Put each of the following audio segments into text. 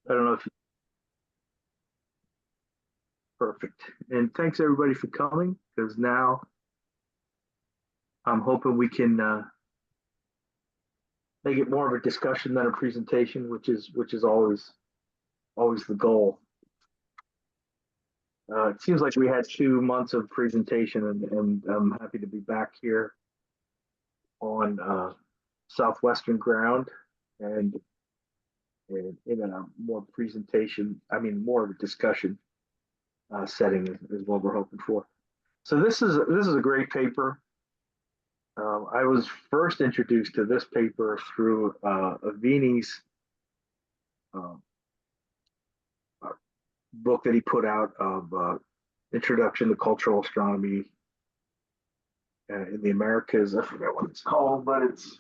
I don't know if you, perfect. And thanks everybody for coming because now I'm hoping we can make it more of a discussion than a presentation, which is always the goal. It seems like we had 2 months of presentation, and I'm happy to be back here on southwestern ground and, in a more presentation. I mean, more of a discussion setting is what we're hoping for. So this is a great paper. I was first introduced to this paper through Avini's uh, book that he put out of Introduction to Cultural Astronomy in the Americas. I forget what it's called, but it's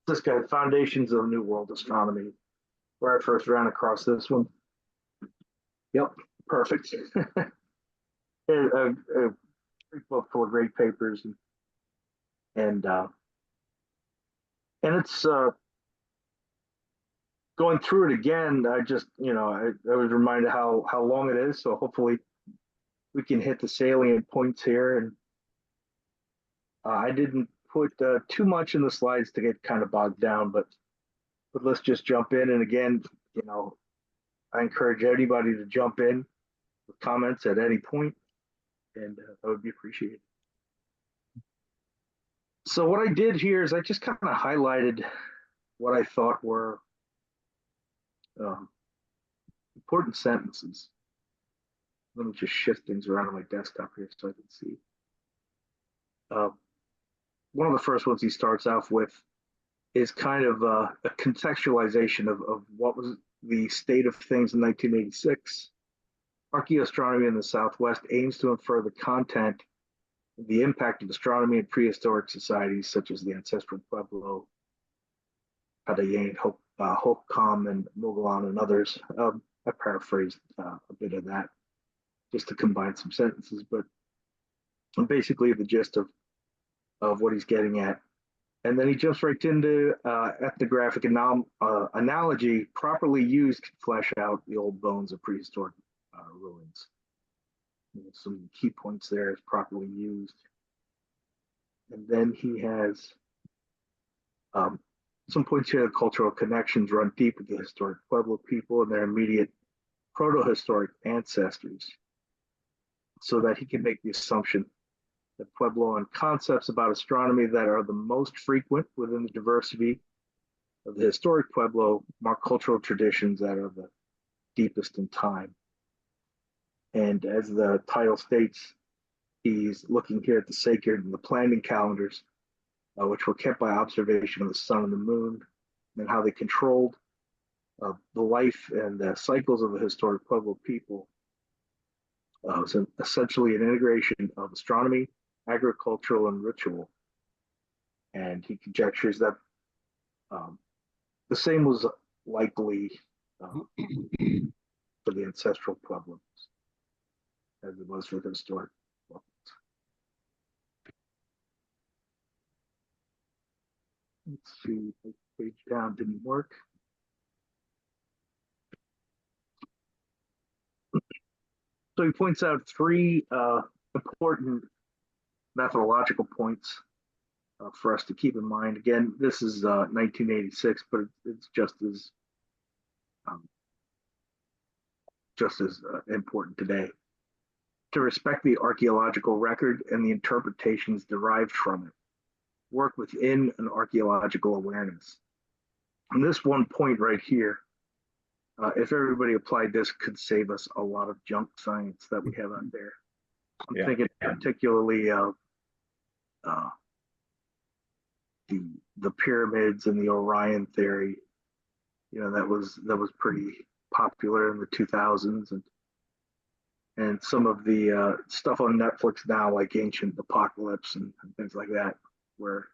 this guy, Foundations of New World Astronomy, where I first ran across this one. Yep, perfect. a great book full of great papers, and uh, and it's going through it again. I just I was reminded how long it is. So hopefully we can hit the salient points here. And I didn't put too much in the slides to get kind of bogged down, but let's just jump in. And again, I encourage anybody to jump in with comments at any point, and that would be appreciated. So what I did here is I just kind of highlighted what I thought were um, important sentences. Let me just shift things around on my desktop here so I can see. Uh, One of the first ones he starts off with is kind of a contextualization of what was the state of things in 1986. Archaeoastronomy in the Southwest aims to infer the content, the impact of astronomy in prehistoric societies such as the ancestral Pueblo, Padayan, Hopcom, and Mogollon, and others. I paraphrased a bit of that just to combine some sentences, but basically the gist of what he's getting at. And then he jumps right into ethnographic analogy properly used can flesh out the old bones of prehistoric ruins. Some key points there is properly used. And then he has some points here. The cultural connections run deep with the historic Pueblo people and their immediate proto-historic ancestors, so that he can make the assumption that Puebloan concepts about astronomy that are the most frequent within the diversity of the historic Pueblo mark cultural traditions that are the deepest in time. And as the title states, he's looking here at the sacred and the planning calendars, which were kept by observation of the sun and the moon, and how they controlled the life and the cycles of the historic Pueblo people. So essentially an integration of astronomy, agricultural, and ritual. And he conjectures that the same was likely for the ancestral Pueblos as it was for the historic Pueblos. Let's see, page down didn't work. So he points out three important methodological points for us to keep in mind. Again, this is 1986, but it's just as important today. To respect the archaeological record and the interpretations derived from it. Work within an archaeological awareness. And this one point right here, if everybody applied this, could save us a lot of junk science that we have out there. I'm thinking particularly of the pyramids and the Orion theory. That was pretty popular in the 2000s, and some of the stuff on Netflix now, like Ancient Apocalypse and things like that, where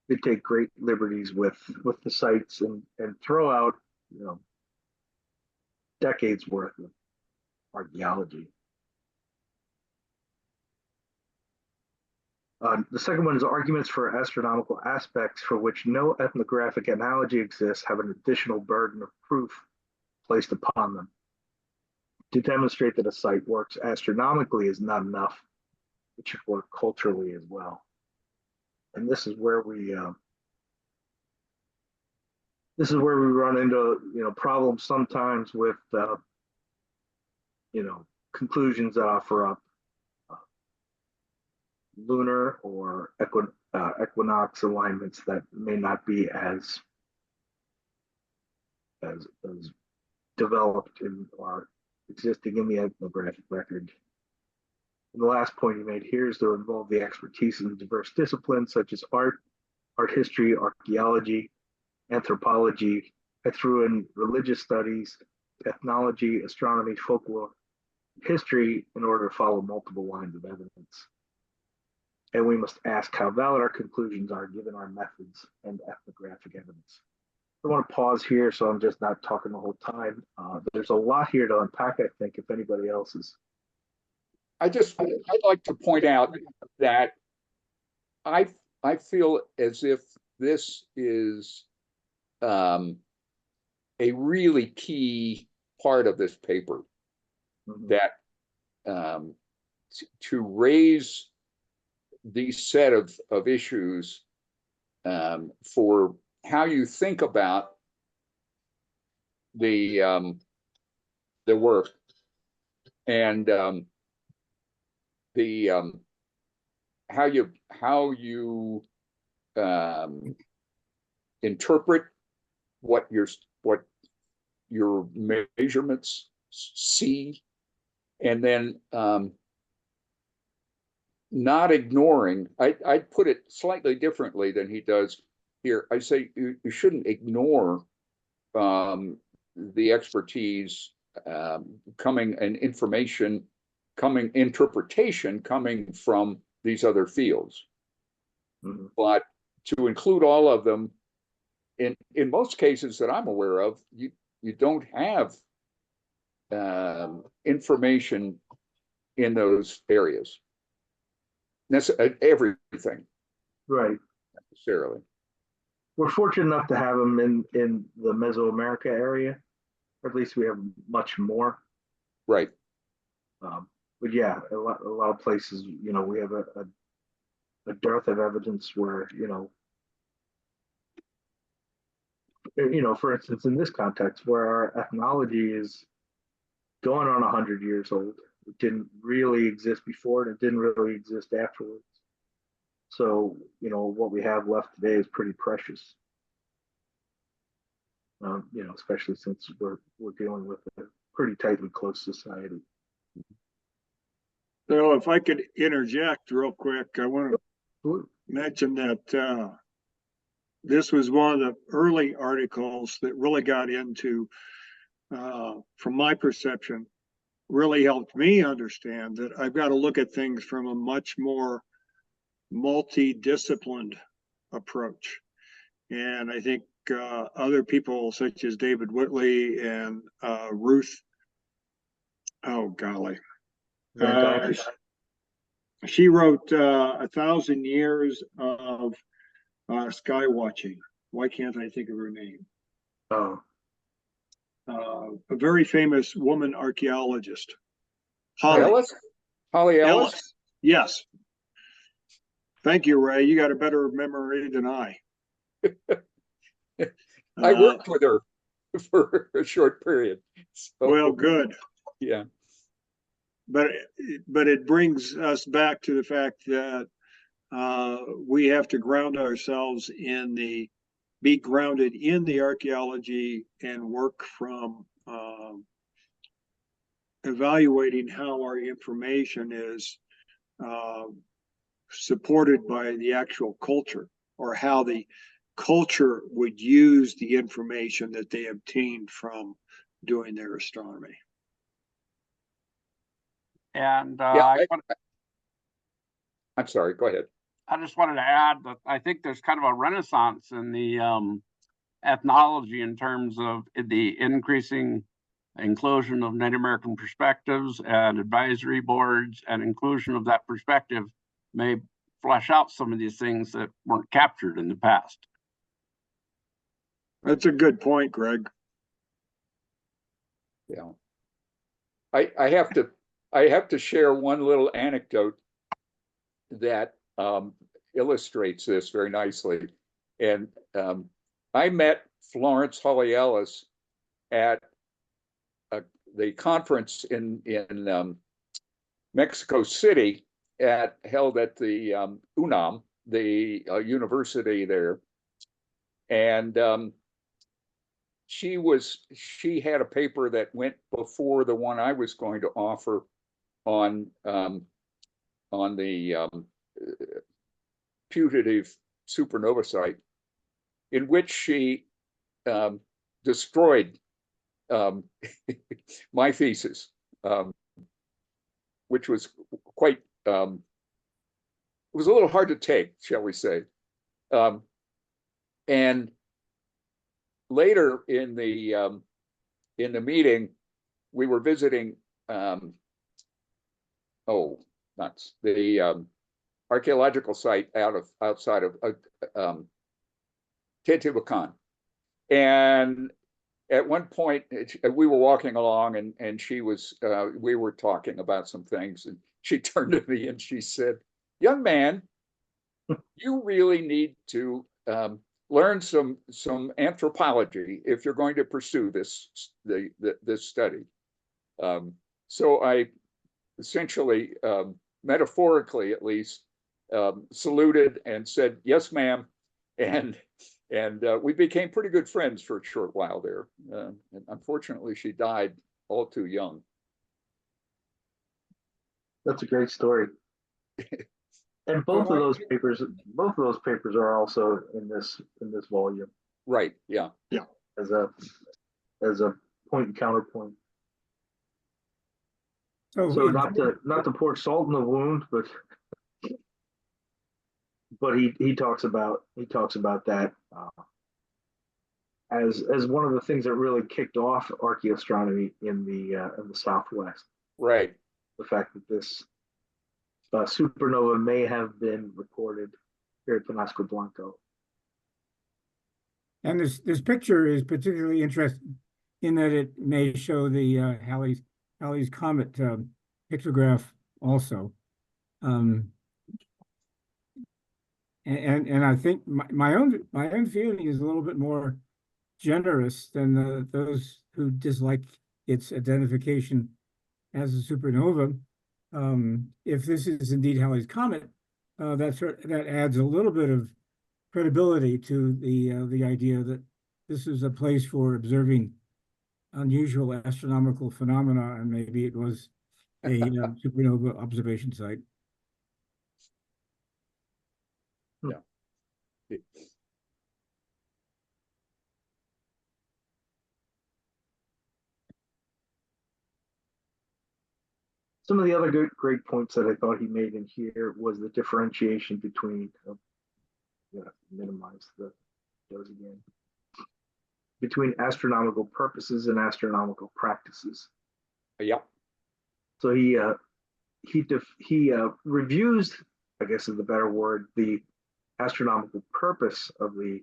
they take great liberties with the sites and throw out decades worth of archaeology. The second one is arguments for astronomical aspects for which no ethnographic analogy exists have an additional burden of proof placed upon them. To demonstrate that a site works astronomically is not enough; it should work culturally as well. And this is where we run into problems sometimes with conclusions that offer up lunar or equinox alignments that may not be as developed in or existing in the ethnographic record. And the last point you made here is to involve the expertise in diverse disciplines such as art history, archaeology, anthropology. I threw in religious studies, ethnology, astronomy, folklore, history in order to follow multiple lines of evidence. And we must ask how valid our conclusions are given our methods and ethnographic evidence. I want to pause here so I'm just not talking the whole time. There's a lot here to unpack, I think, if anybody else is. I'd like to point out that I feel as if this is a really key part of this paper, that to raise these set of issues for how you think about the work and how you interpret what your measurements see, and then not ignoring. I'd put it slightly differently than he does here. I say you shouldn't ignore the expertise coming and information coming, interpretation coming from these other fields. But to include all of them, in most cases that I'm aware of, you don't have information in those areas. That's everything, right? Necessarily. We're fortunate enough to have them in the Mesoamerica area, or at least we have much more. Right. But yeah, a lot of places, we have a dearth of evidence where, for instance, in this context, where our ethnology is going on 100 years old. It didn't really exist before, and it didn't really exist afterwards. So, what we have left today is pretty precious. Especially since we're dealing with a pretty tightly close society. So if I could interject real quick, I want to mention that this was one of the early articles that really got into, from my perception, really helped me understand that I've got to look at things from a much more multidisciplined approach. And I think other people such as David Whitley and Ruth, oh golly, she wrote 1,000 Years of Sky Watching. Why can't I think of her name? Oh. A very famous woman archaeologist. Holly Ellis? Yes. Thank you, Ray. You got a better memory than I. I worked with her for a short period. So, well, good. Yeah. But it brings us back to the fact that we have to ground ourselves be grounded in the archaeology and work from evaluating how our information is supported by the actual culture, or how the culture would use the information that they obtained from doing their astronomy. And I'm sorry, go ahead. I just wanted to add that I think there's kind of a renaissance in the ethnology in terms of the increasing inclusion of Native American perspectives and advisory boards, and inclusion of that perspective may flesh out some of these things that weren't captured in the past. That's a good point, Greg. Yeah. I have to share one little anecdote that illustrates this very nicely. And I met Florence Holly Ellis at the conference in Mexico City held at the UNAM, the university there. And she had a paper that went before the one I was going to offer on the putative supernova site, in which she destroyed my thesis, which was quite, it was a little hard to take, shall we say. And later in the meeting, we were visiting, the archaeological site outside of Teotihuacan. And at one point, we were walking along, and she was, we were talking about some things, and she turned to me and she said, "Young man, you really need to learn some anthropology if you're going to pursue this study." So I essentially, metaphorically at least, saluted and said, "Yes, ma'am," and we became pretty good friends for a short while there. And unfortunately, she died all too young. That's a great story. And both of those papers are also in this volume. Right. Yeah. Yeah. As a point and counterpoint. So not to pour salt in the wound, but he talks about that as one of the things that really kicked off archaeoastronomy in the Southwest. Right. The fact that this supernova may have been recorded here at Penasco Blanco. And this picture is particularly interesting in that it may show the Halley's Comet pictograph also. And I think my own feeling is a little bit more generous than those who dislike its identification as a supernova. If this is indeed Halley's Comet, that adds a little bit of credibility to the idea that this is a place for observing unusual astronomical phenomena, and maybe it was a supernova observation site. Yeah. Some of the other great points that I thought he made in here was the differentiation between, minimize those again, between astronomical purposes and astronomical practices. Yeah. So he reviews, I guess is the better word, the astronomical purpose of the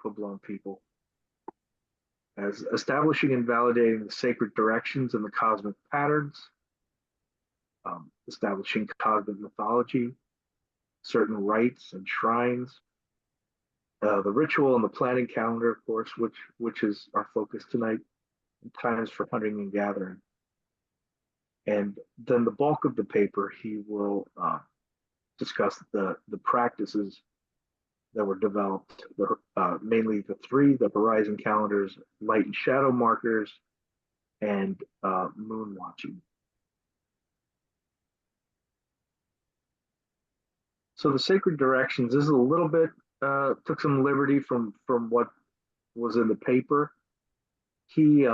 Pueblo people as establishing and validating the sacred directions and the cosmic patterns, establishing cosmic mythology, certain rites and shrines, the ritual and the planning calendar, of course, which is our focus tonight, and times for hunting and gathering. And then the bulk of the paper, he will discuss the practices that were developed, mainly the horizon calendars, light and shadow markers, and moon watching. So the sacred directions, this is a little bit, took some liberty from what was in the paper. He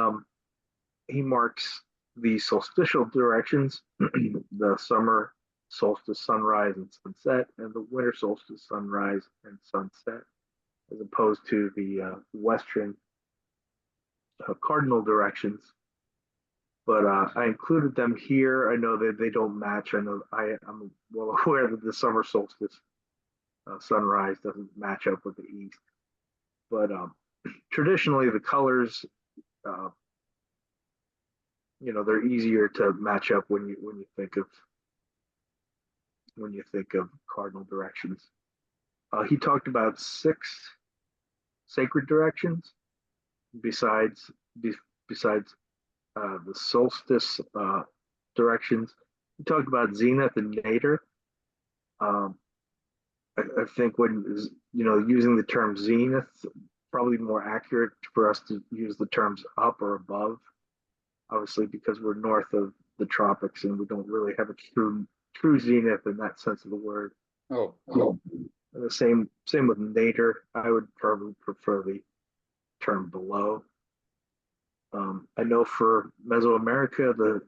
marks the solstitial directions, the summer solstice sunrise and sunset, and the winter solstice sunrise and sunset, as opposed to the western cardinal directions. but I included them here. I know that they don't match. I know I'm well aware that the summer solstice sunrise doesn't match up with the east, but traditionally the colors, uh, they're easier to match up when you think of cardinal directions. He talked about 6 sacred directions besides besides the solstice directions. He talked about zenith and nadir. Um, I think when using the term zenith, probably more accurate for us to use the terms up or above. Obviously, because we're north of the tropics and we don't really have a true zenith in that sense of the word. Oh, The same with nadir. I would probably prefer the term below. I know for Mesoamerica,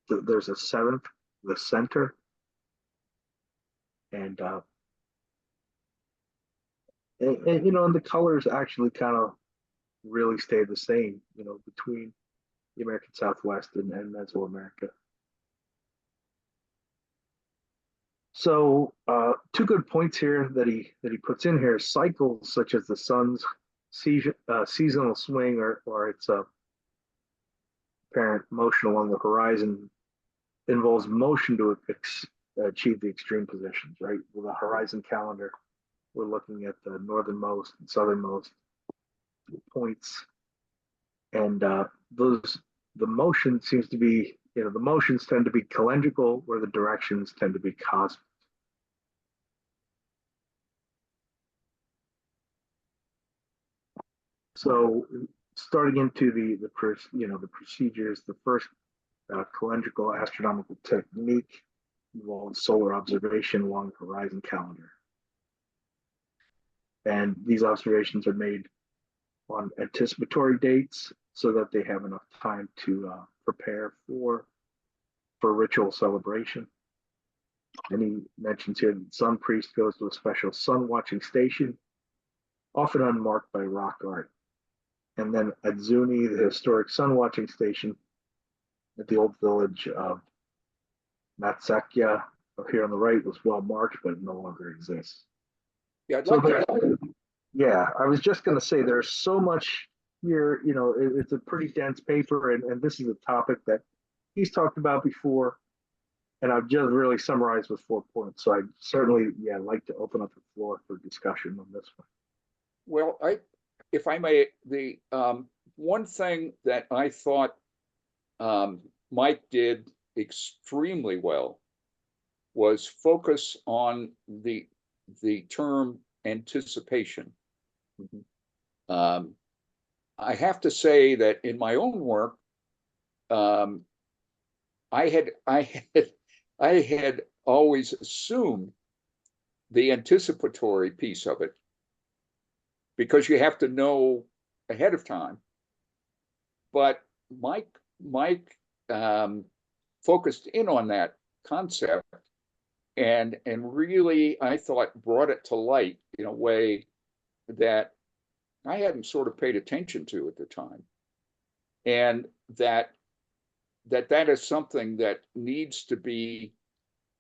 there's a 7th, the center, and and the colors actually kind of really stay the same, between the American Southwest and Mesoamerica. So 2 good points here that he puts in here: cycles such as the sun's seasonal swing or its apparent motion along the horizon involves motion to achieve the extreme positions, right? With a horizon calendar, we're looking at the northernmost and southernmost points, and the motion seems to be, the motions tend to be calendrical, where the directions tend to be cosmic. So, starting into the procedures, the first calendrical astronomical technique involves solar observation along the horizon calendar. And these observations are made on anticipatory dates so that they have enough time to prepare for ritual celebration. And he mentions here that the sun priest goes to a special sun watching station, often unmarked by rock art. And then at Zuni, the historic sun watching station at the old village of Matsakya, here on the right, was well marked, but it no longer exists. yeah, I'd like to. Yeah, I was just going to say there's so much here. It's a pretty dense paper, and this is a topic that he's talked about before, and I've just really summarized with 4 points. So I certainly, like to open up the floor for discussion on this one. Well, if I may, the one thing that I thought Mike did extremely well was focus on the term anticipation. Mm-hmm. I have to say that in my own work, I had always assumed the anticipatory piece of it, because you have to know ahead of time. But Mike focused in on that concept and really, I thought, brought it to light in a way that I hadn't sort of paid attention to at the time. And that is something that needs to be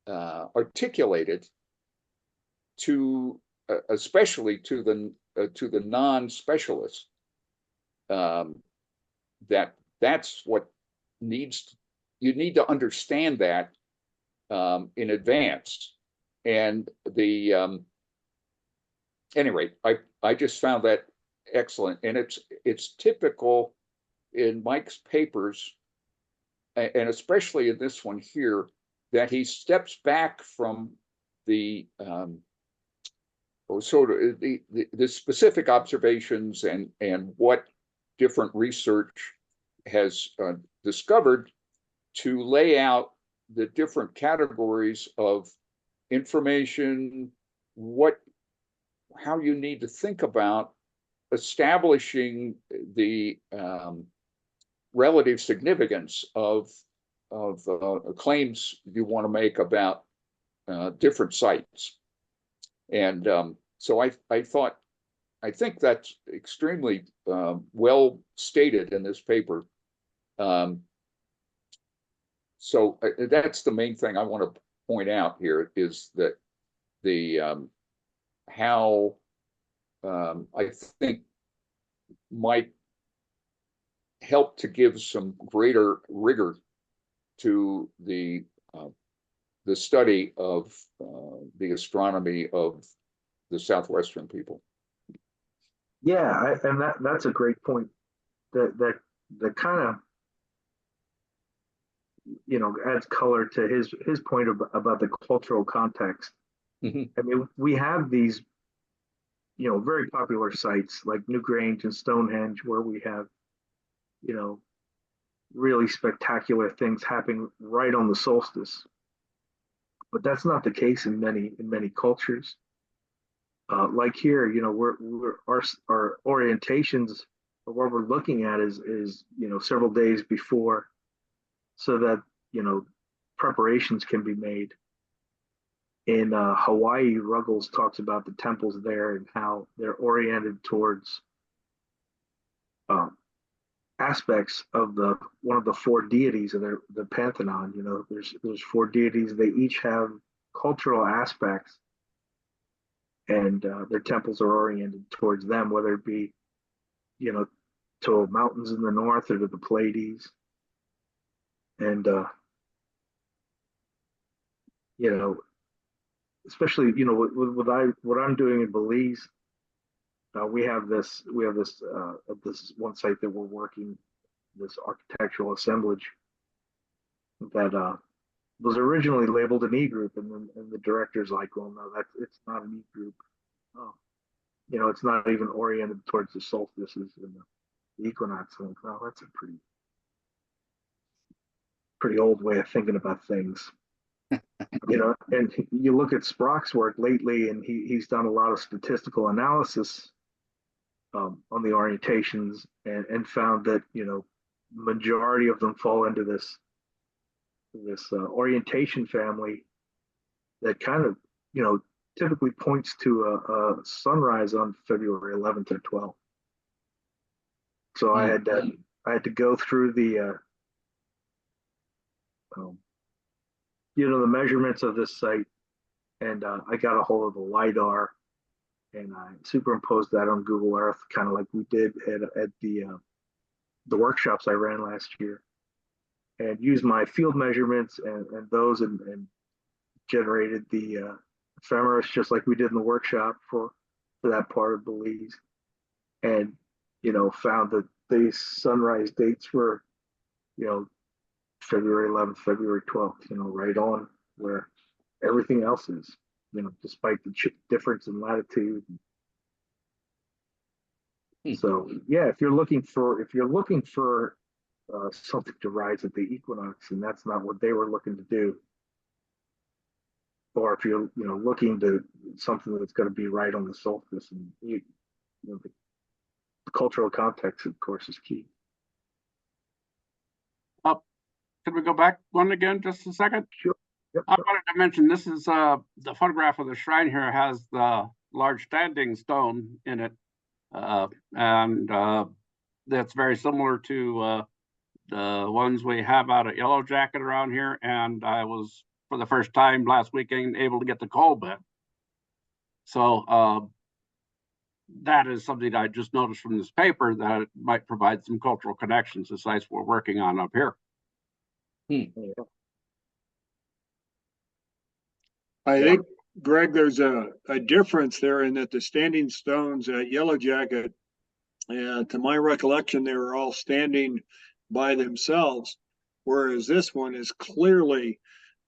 articulated to especially to the non-specialists. That's what you need to understand that in advance. And anyway, I just found that excellent, and it's typical in Mike's papers, and especially in this one here, that he steps back from the sort of the specific observations and what different research has discovered, to lay out the different categories of information, how you need to think about establishing the relative significance of claims you want to make about different sites. And so I think that's extremely well stated in this paper. So that's the main thing I want to point out here, is that the how I think might help to give some greater rigor to the study of the astronomy of the Southwestern people. Yeah, and that's a great point. That kind of, you know, adds color to his point about the cultural context. Mhm. I mean, we have these, you know, very popular sites like Newgrange and Stonehenge, where we have, you know, really spectacular things happening right on the solstice. But that's not the case in many cultures. Like here, you know, we're our orientations of what we're looking at is you know, several days before, so that, you know, preparations can be made. In Hawaii, Ruggles talks about the temples there and how they're oriented towards um, aspects of the one of the four deities of the pantheon. You know, there's four deities. They each have cultural aspects, and their temples are oriented towards them, whether it be, you know, to mountains in the north or to the Pleiades. And you know, especially, you know, what I'm doing in Belize, this one site that we're working, this architectural assemblage that was originally labeled an E group, and then the director's like, well, no, it's not an E group. Oh, you know, it's not even oriented towards the solstices and the equinox. And well, that's a pretty old way of thinking about things. You know, and you look at Sprock's work lately, and he's done a lot of statistical analysis on the orientations, and found that, you know, majority of them fall into this orientation family that kind of, you know, typically points to a sunrise on February 11th or 12th. So I had to go through the you know, the measurements of this site, and I got a hold of the LiDAR, and I superimposed that on Google Earth, kind of like we did at the workshops I ran last year, and used my field measurements and those, and generated the ephemeris just like we did in the workshop for that part of Belize, and, you know, found that these sunrise dates were, you know, February 11th, February 12th, you know, right on where everything else is, you know, despite the difference in latitude. So yeah, if you're looking for something to rise at the equinox, and that's not what they were looking to do, or if you're, you know, looking to something that's going to be right on the solstice, and you know, the cultural context, of course, is key. Could we go back one again, just a second? Sure. Yep. I wanted to mention, this is the photograph of the shrine here has the large standing stone in it. And that's very similar to the ones we have out at Yellow Jacket around here. And I was, for the first time last weekend, able to get the coal bin. So that is something I just noticed from this paper, that it might provide some cultural connections to sites we're working on up here. I think, Greg, there's a difference there in that the standing stones at Yellow Jacket, to my recollection, they were all standing by themselves, whereas this one is clearly,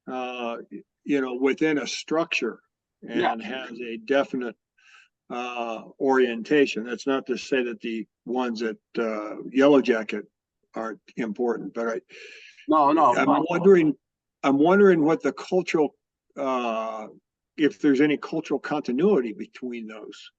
you know, within a structure and has a definite orientation. That's not to say that the ones at Yellow Jacket aren't important, but I'm wondering what the cultural, if there's any cultural continuity between those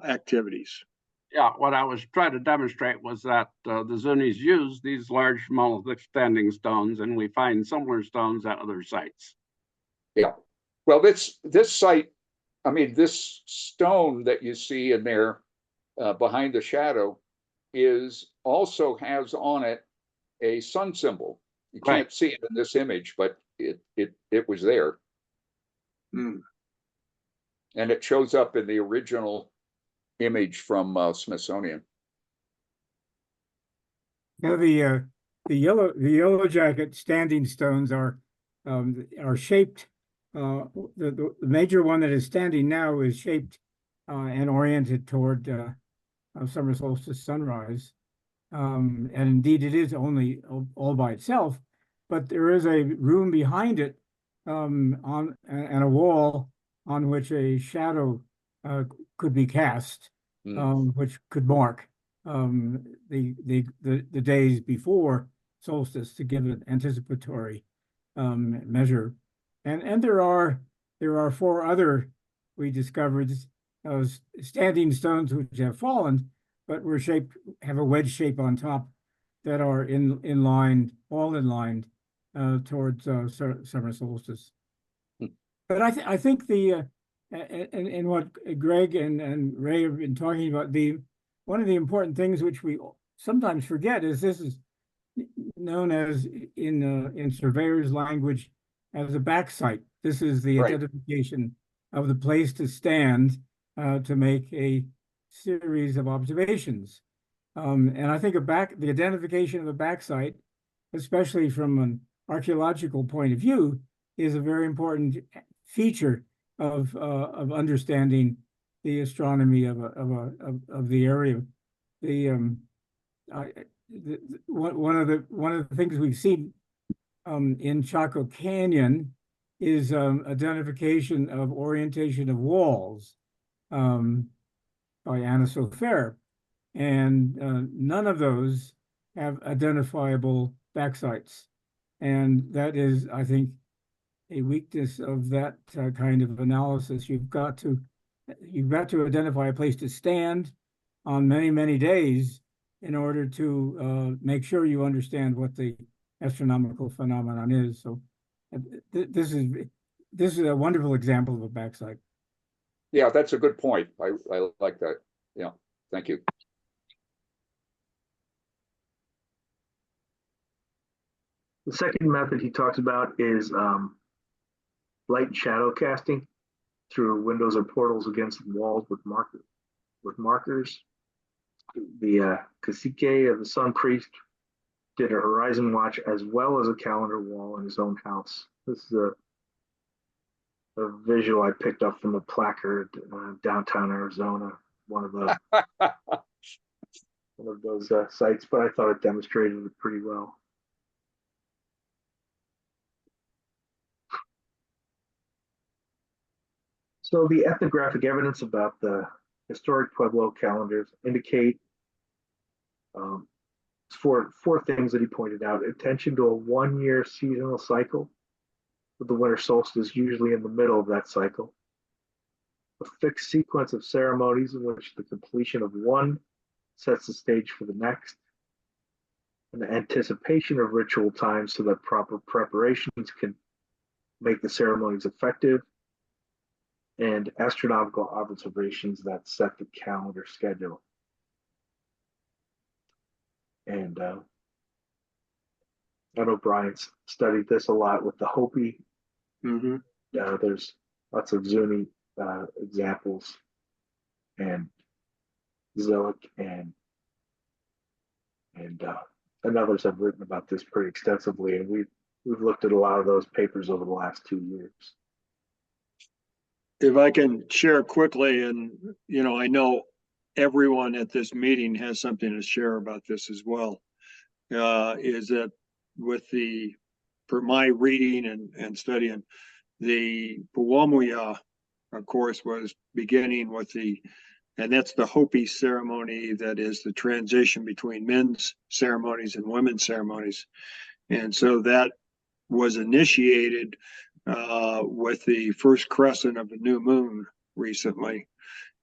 activities. Yeah, what I was trying to demonstrate was that the Zunis use these large monolithic standing stones, and we find similar stones at other sites. Yeah, well, this site, I mean, this stone that you see in there behind the shadow also has on it a sun symbol. You Right. can't see it in this image, but it was there. Hmm. And it shows up in the original image from Smithsonian. Now the yellow jacket standing stones are shaped. The major one that is standing now is shaped and oriented toward summer solstice sunrise. And indeed, it is only all by itself, but there is a room behind it and a wall on which a shadow could be cast, which could mark the days before solstice to give an anticipatory measure. And there are 4 other we discovered standing stones which have fallen, but were have a wedge shape on top that are all in line towards summer solstice. But I think and what Greg and Ray have been talking about, one of the important things which we sometimes forget is this is known as in surveyors' language as a back site. This is the identification of the place to stand to make a series of observations. And I think the identification of a back site, especially from an archaeological point of view, is a very important feature of understanding the astronomy of the area. One of the things we've seen in Chaco Canyon is identification of orientation of walls by Anna Sofer, and none of those have identifiable backsites, and that is, I think, a weakness of that kind of analysis. You've got to identify a place to stand on many days in order to make sure you understand what the astronomical phenomenon is. So this is a wonderful example of a backsite. Yeah, that's a good point. I like that. Yeah, thank you. The second method he talks about is light and shadow casting through windows or portals against walls with markers. The cacique of the Sun Priest did a horizon watch as well as a calendar wall in his own house. This is a visual I picked up from a placard downtown Arizona, one of those sites, but I thought it demonstrated it pretty well. So the ethnographic evidence about the historic Pueblo calendars indicate four things that he pointed out: attention to a 1-year seasonal cycle, with the winter solstice usually in the middle of that cycle, a fixed sequence of ceremonies in which the completion of one sets the stage for the next, and the anticipation of ritual times so that proper preparations can make the ceremonies effective, and astronomical observations that set the calendar schedule. And I know Brian's studied this a lot with the Hopi. Mm-hmm. There's lots of Zuni examples, and Zeilik and others have written about this pretty extensively, and we've looked at a lot of those papers over the last 2 years. If I can share quickly, and I know everyone at this meeting has something to share about this as well, is that for my reading and studying, the Puwamuya, of course, was beginning with and that's the Hopi ceremony that is the transition between men's ceremonies and women's ceremonies. And so that was initiated with the first crescent of the new moon recently.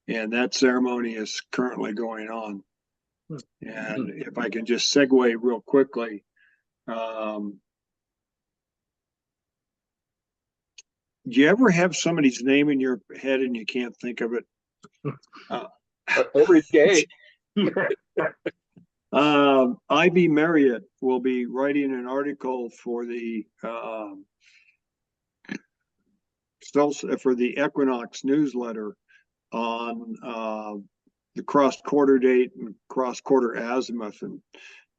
And that ceremony is currently going on. And if I can just segue real quickly, do you ever have somebody's name in your head and you can't think of it? Every day. Ivy Marriott will be writing an article for the for the Equinox newsletter on the cross-quarter date and cross-quarter azimuth,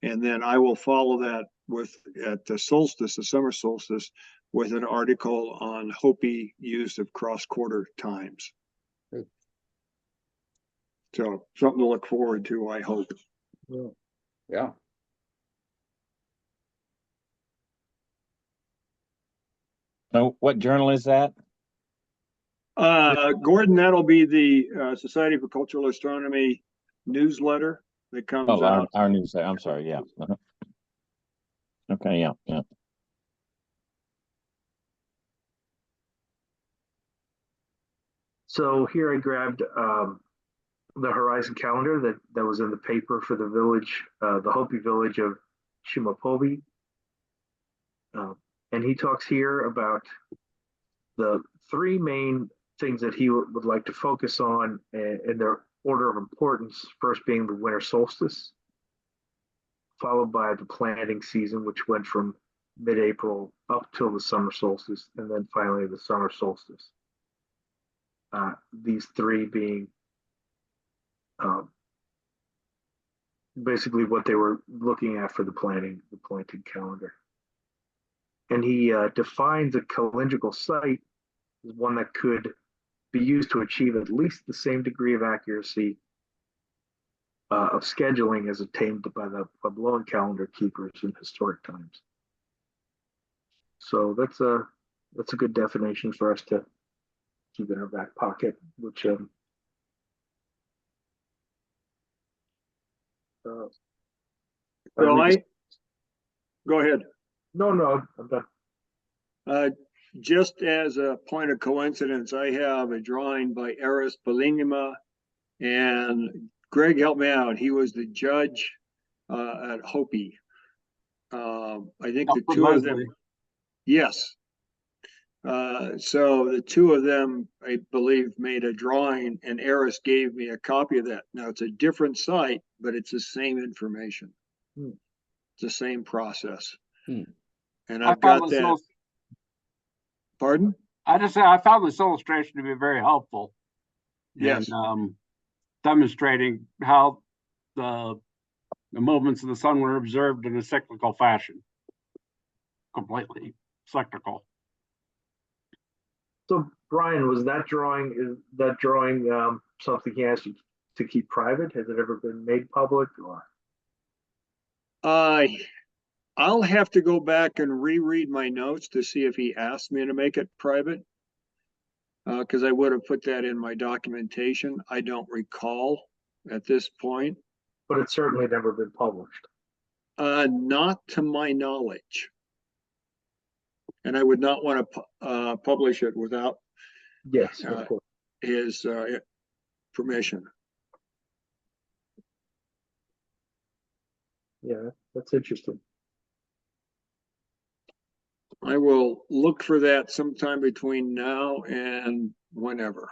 and then I will follow that with at the solstice, the summer solstice, with an article on Hopi use of cross-quarter times. Good. So something to look forward to, I hope. Yeah. So what journal is that? Gordon, that'll be the Society for Cultural Astronomy newsletter that comes Oh, out. our news. I'm sorry. Yeah. Okay. Yeah. Yeah. So here I grabbed the horizon calendar that was in the paper for the village, the Hopi village of Shimapobi. And he talks here about the three main things that he would like to focus on in their order of importance. First being the winter solstice, followed by the planting season, which went from mid-April up till the summer solstice, and then finally the summer solstice. These three being basically what they were looking at for the planting calendar. And he defines a calendrical site as one that could be used to achieve at least the same degree of accuracy of scheduling as attained by the Pueblo calendar keepers in historic times. So that's a good definition for us to keep in our back pocket, which So go ahead. No, I'm done. Just as a point of coincidence, I have a drawing by Eris Belinima, and Greg helped me out. He was the judge at Hopi. I think the two of them. Yes. So the two of them, I believe, made a drawing, and Eris gave me a copy of that. Now it's a different site, but it's the same information. It's the same process. And I've got that. Pardon? I just say I found this illustration to be very helpful. Yes. In, demonstrating how the movements of the sun were observed in a cyclical fashion. Completely cyclical. So Brian, was that drawing something he asked you to keep private? Has it ever been made public, or? I'll have to go back and reread my notes to see if he asked me to make it private, because I would have put that in my documentation. I don't recall at this point. But it's certainly never been published. Not to my knowledge. And I would not want to publish it without Yes, of course. His permission. Yeah, that's interesting. I will look for that sometime between now and whenever.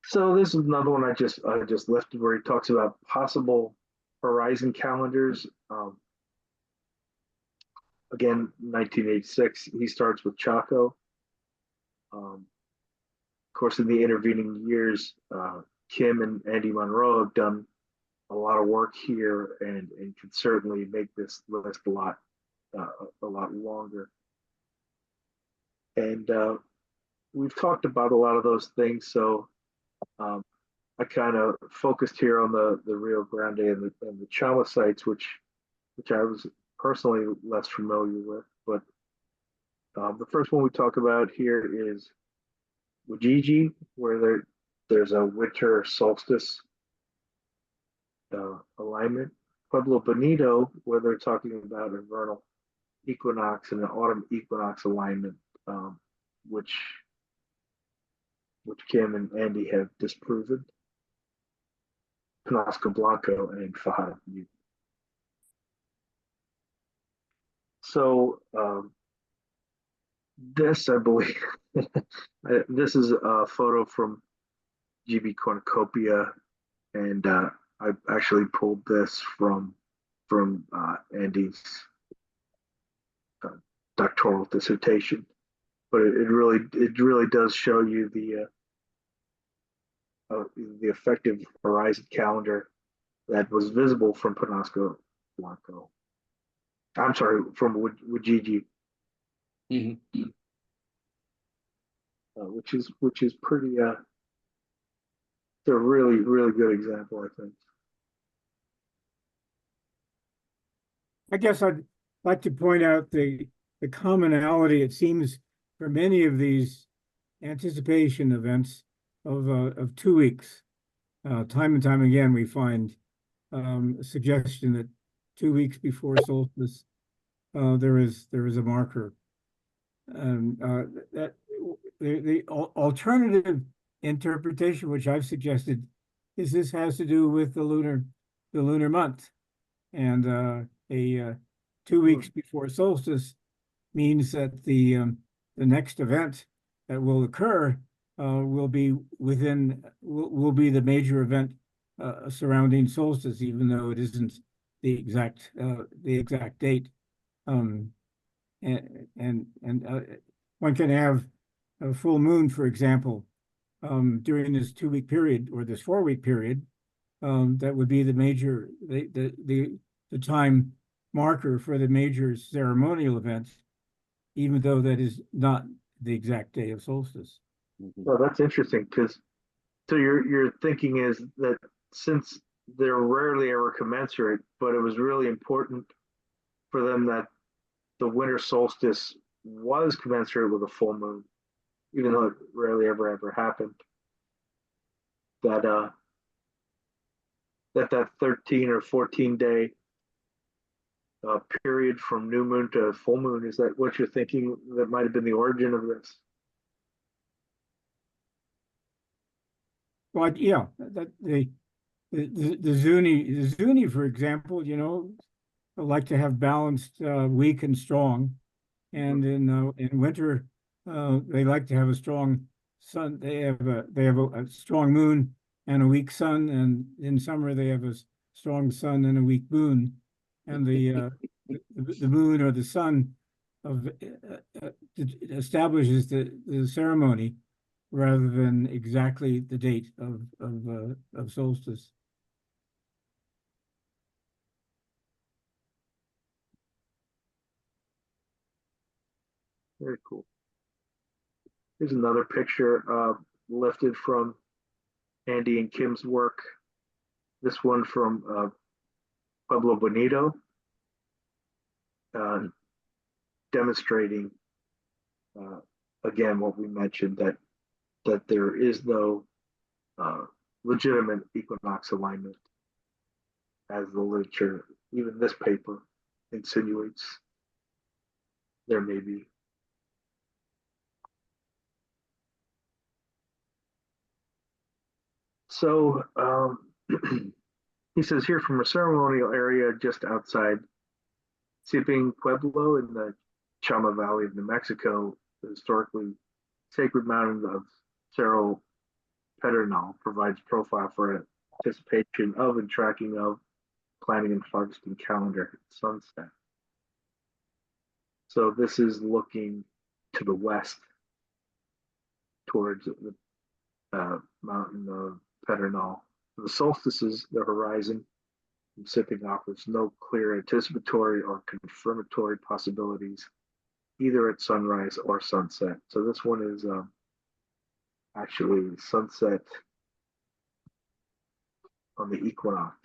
So this is another one I just lifted where he talks about possible horizon calendars. Again, 1986, he starts with Chaco. Of course, in the intervening years, Kim and Andy Monroe have done a lot of work here and can certainly make this list a lot longer. And we've talked about a lot of those things, so I kind of focused here on the Rio Grande and the Chama sites, which I was personally less familiar with. But the first one we talk about here is Ujiji, where there's a winter solstice alignment. Pueblo Bonito, where they're talking about a vernal equinox and an autumn equinox alignment, which Kim and Andy have disproven. Penasco Blanco and Fajada. So this, I believe, this is a photo from GB cornucopia, and I actually pulled this from Andy's doctoral dissertation. But it really does show you the effective horizon calendar that was visible from Penasco Blanco. I'm sorry, from Wajiji, which is pretty. It's a really good example, I think. I guess I'd like to point out the commonality, it seems, for many of these anticipation events of 2 weeks. Time and time again, we find a suggestion that 2 weeks before solstice, there is a marker. That the alternative interpretation, which I've suggested, is this has to do with the lunar month, and 2 weeks before solstice means that the next event that will occur will be the major event surrounding solstice, even though it isn't the exact date. And one can have a full moon, for example, during this 2 week period or this 4 week period. That would be the major the time marker for the major ceremonial event, even though that is not the exact day of solstice. Well, that's interesting because so your thinking is that since they're rarely ever commensurate, but it was really important for them that the winter solstice was commensurate with a full moon, even though it rarely ever happened. That that 13 or 14 day period from new moon to full moon, is that what you're thinking that might have been the origin of this? Well, yeah, that the Zuni, for example, like to have balanced weak and strong, and in winter they like to have a strong sun. They have a strong moon and a weak sun, and in summer they have a strong sun and a weak moon, and the moon or the sun establishes the ceremony rather than exactly the date of solstice. Very cool. Here's another picture lifted from Andy and Kim's work. This one from Pueblo Bonito, demonstrating again what we mentioned, that there is no legitimate equinox alignment, as the literature, even this paper, insinuates there may be. So he says here, from a ceremonial area just outside Siping, Pueblo, in the Chama Valley of New Mexico, the historically sacred mountain of Cerro Pedernal provides profile for anticipation of and tracking of planting and harvesting calendar at sunset. So this is looking to the west towards the mountain of Pedernal. The solstices, the horizon from Siping offers no clear anticipatory or confirmatory possibilities, either at sunrise or sunset. So this one is actually sunset on the equinox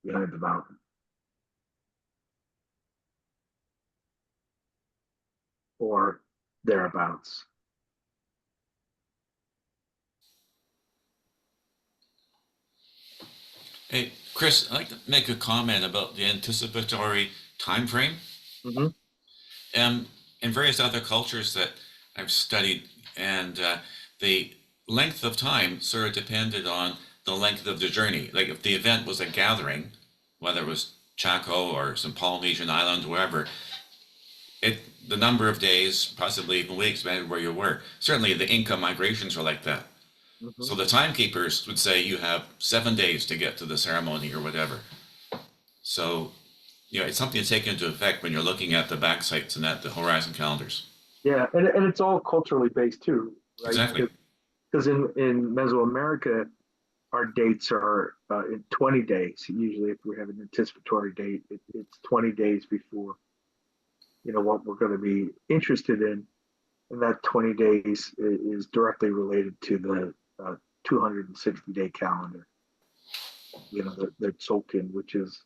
behind the mountain. Or thereabouts. Hey, Chris, I'd like to make a comment about the anticipatory time frame. In various other cultures that I've studied, and the length of time sort of depended on the length of the journey. Like if the event was a gathering, whether it was Chaco or some Polynesian island, wherever, the number of days, possibly even weeks, depended where you were. Certainly the Inca migrations were like that. So the timekeepers would say you have 7 days to get to the ceremony or whatever. So, it's something to take into effect when you're looking at the back sites and at the horizon calendars. Yeah, and it's all culturally based too, right? Exactly. Because in Mesoamerica, our dates are in 20 days. Usually, if we have an anticipatory date, it's 20 days before, what we're going to be interested in. And that 20 days is directly related to the 260-day calendar, the Tzolk'in, which is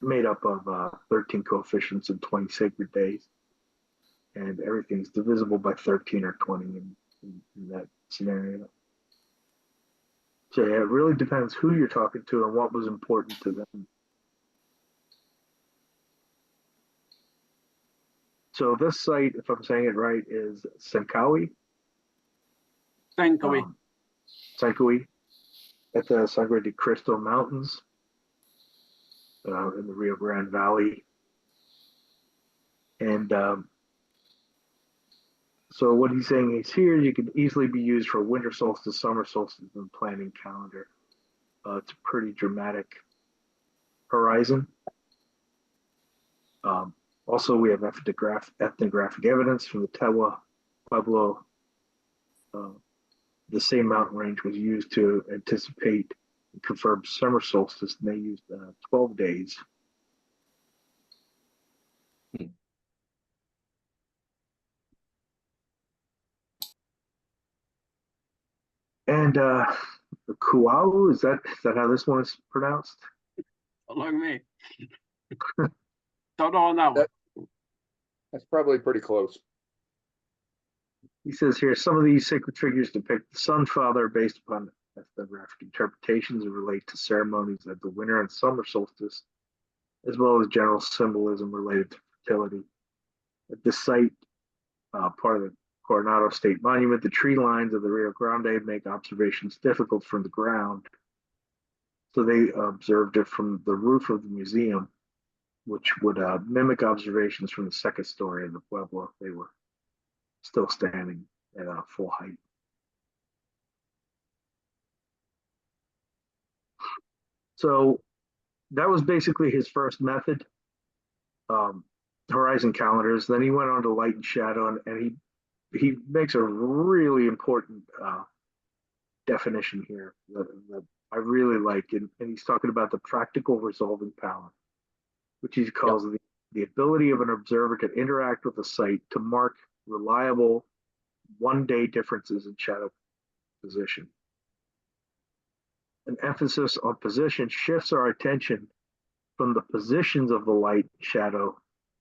made up of 13 coefficients and 20 sacred days. And everything's divisible by 13 or 20 in that scenario. So yeah, it really depends who you're talking to and what was important to them. So this site, if I'm saying it right, is Senkawi. Thankfully, Senkawi at the Sangre de Cristo Mountains in the Rio Grande Valley. And so what he's saying is here, you can easily be used for winter solstice, summer solstice, and planning calendar. It's a pretty dramatic horizon. Also, we have ethnographic evidence from the Tewa, Pueblo. The same mountain range was used to anticipate and confirm summer solstice, and they used 12 days. And the Kuau, is that how this one is pronounced? look at me. Don't know on that one. That's probably pretty close. He says here, some of these sacred figures depict the Sun Father based upon ethnographic interpretations and relate to ceremonies of the winter and summer solstice, as well as general symbolism related to fertility. At this site, part of the Coronado State Monument, the tree lines of the Rio Grande make observations difficult from the ground. So they observed it from the roof of the museum, which would mimic observations from the second story of the Pueblo if they were still standing at full height. So that was basically his first method, horizon calendars. Then he went on to light and shadow, and he makes a really important definition here that I really like, and he's talking about the practical resolving power, which he calls the ability of an observer to interact with a site to mark reliable one-day differences in shadow position. An emphasis on position shifts our attention from the positions of the light shadow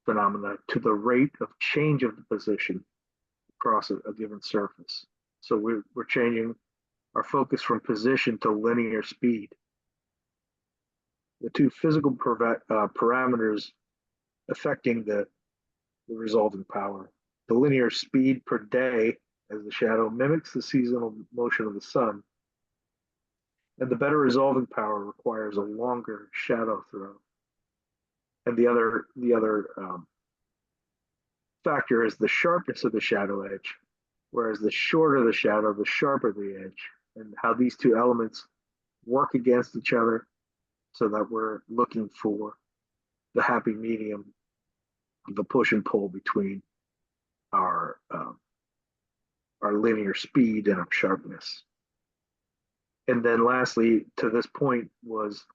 phenomena to the rate of change of the position across a given surface. So we're changing our focus from position to linear speed. The two physical parameters affecting the resolving power. The linear speed per day as the shadow mimics the seasonal motion of the sun, and the better resolving power requires a longer shadow throw. And the other factor is the sharpness of the shadow edge, whereas the shorter the shadow, the sharper the edge, and how these two elements work against each other so that we're looking for the happy medium, the push and pull between our linear speed and our sharpness. And then lastly, to this point was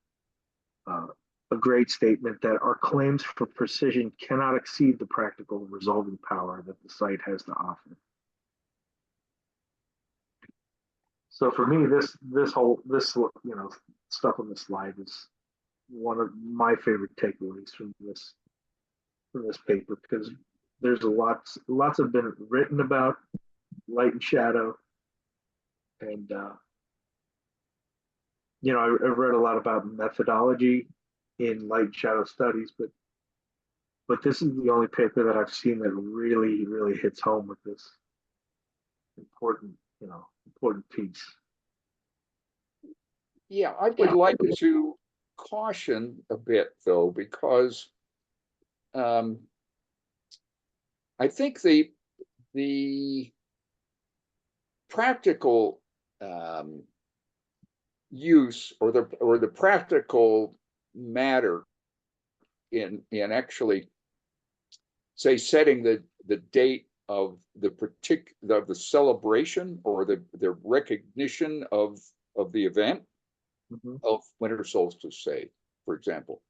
a great statement that our claims for precision cannot exceed the practical resolving power that the site has to offer. So for me, this whole stuff on the slide is one of my favorite takeaways from this paper, because there's lots have been written about light and shadow, and I've read a lot about methodology in light and shadow studies, but this is the only paper that I've seen that really hits home with this important piece. Yeah, I would like to caution a bit, though, because I think the practical use or the practical matter in actually, say, setting the date of the celebration or the recognition of the event of winter solstice, say, for example,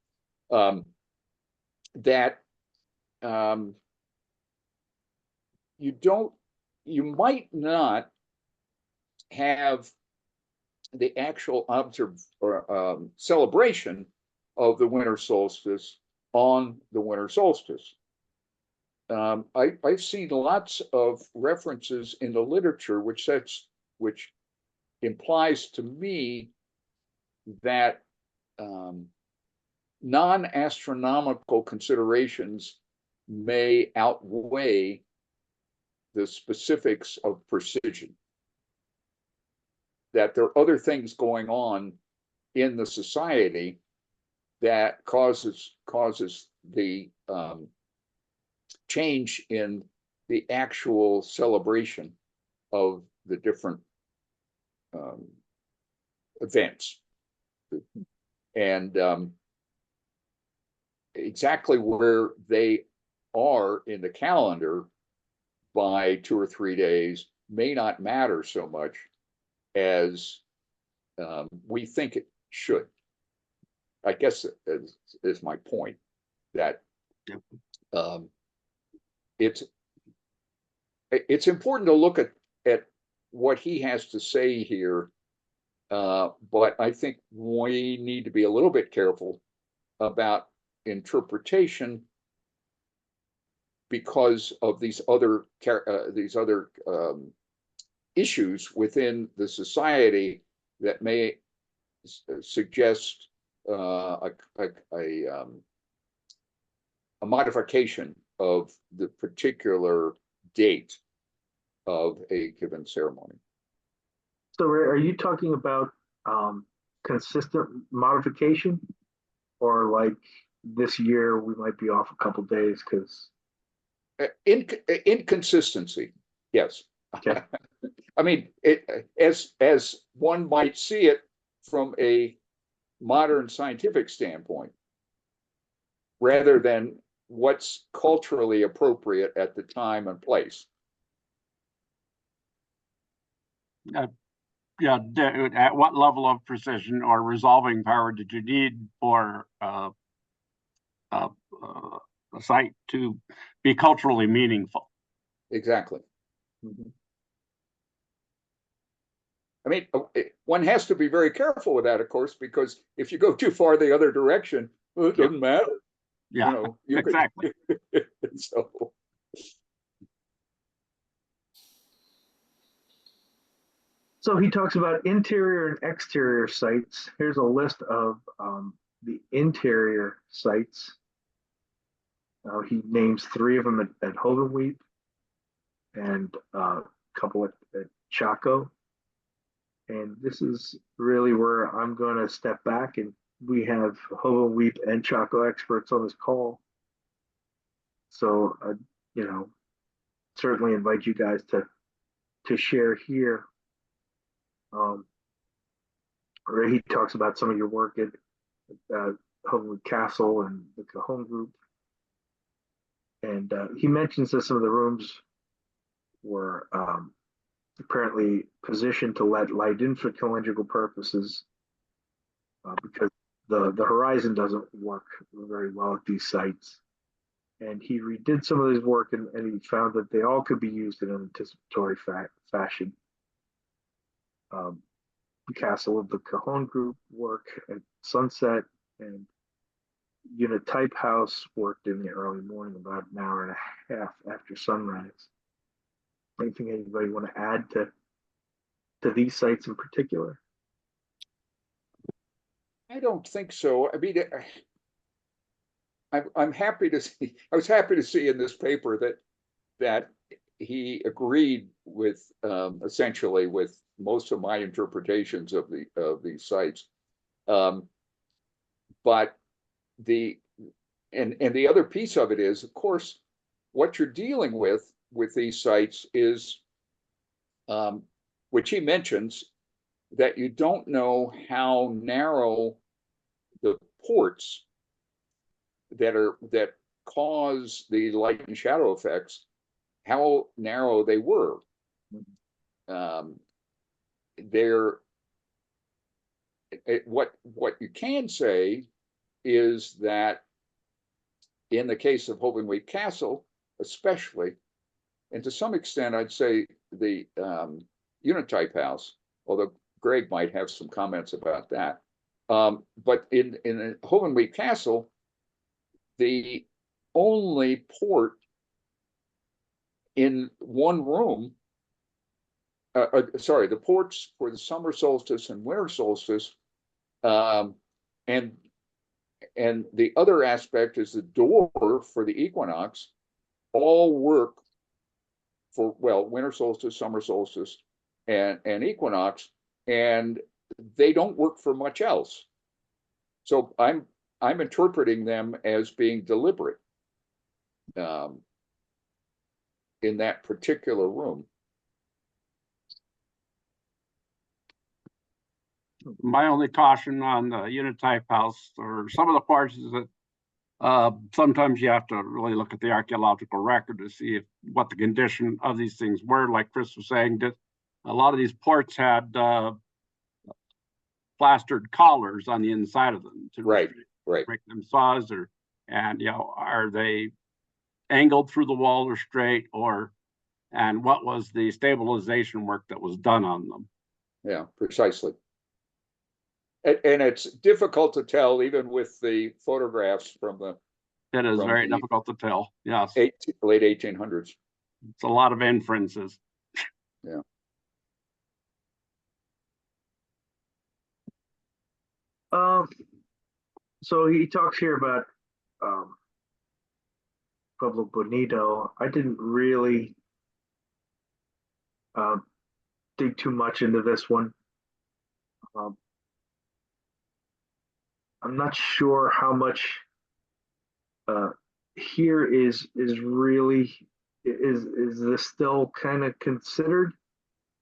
that you might not have the actual celebration of the winter solstice on the winter solstice. I've seen lots of references in the literature which implies to me that non-astronomical considerations may outweigh the specifics of precision. That there are other things going on in the society that causes the change in the actual celebration of the different events. And exactly where they are in the calendar by 2 or 3 days may not matter so much as we think it should. I guess is my point, that it's important to look at what he has to say here, but I think we need to be a little bit careful about interpretation because of these other issues within the society that may suggest a modification of the particular date of a given ceremony. So are you talking about consistent modification, or like this year we might be off a couple days because inconsistency? Yes. Okay. I mean, as one might see it from a modern scientific standpoint, rather than what's culturally appropriate at the time and place. Yeah, at what level of precision or resolving power did you need for a site to be culturally meaningful? Exactly. I mean, one has to be very careful with that, of course, because if you go too far the other direction, well, it doesn't matter. Yeah, you know, you exactly. So he talks about interior and exterior sites. Here's a list of the interior sites. He names 3 of them at Hovenweep and a couple at Chaco. And this is really where I'm going to step back, and we have Hovenweep and Chaco experts on this call. So, certainly invite you guys to share here. Where he talks about some of your work at Hovenweep Castle and the Cajon group. And he mentions that some of the rooms were apparently positioned to let light in for calendrical purposes because the horizon doesn't work very well at these sites. And he redid some of his work and he found that they all could be used in an anticipatory fashion. The Castle of the Cajon group work at sunset, and Unit Type House worked in the early morning, about an hour and a half after sunrise. Anything anybody want to add to these sites in particular? I don't think so. I mean, I'm happy to see. I was happy to see in this paper that he agreed with essentially with most of my interpretations of these sites, but the other piece of it is, of course, what you're dealing with these sites is, which he mentions, that you don't know how narrow the ports that cause the light and shadow effects, how narrow they were. What you can say is that in the case of Hovenweep Castle, especially, and to some extent, I'd say the unit type house, although Greg might have some comments about that. But in Hovenweep Castle, the only port in one room, sorry, the ports for the summer solstice and winter solstice, and the other aspect is the door for the equinox, all work for, well, winter solstice, summer solstice, and equinox, and they don't work for much else. So I'm interpreting them as being deliberate in that particular room. My only caution on the unit type house or some of the parts is that sometimes you have to really look at the archaeological record to see what the condition of these things were. Like Chris was saying, that a lot of these ports had plastered collars on the inside of them to right make them saws, and are they angled through the wall or straight, and what was the stabilization work that was done on them? Yeah, precisely. And it's difficult to tell even with the photographs from the. It is very difficult to tell. Yes. Late 1800s. It's a lot of inferences. Yeah. So he talks here about Pueblo Bonito. I didn't really dig too much into this one. I'm not sure how much here is really is this still kind of considered,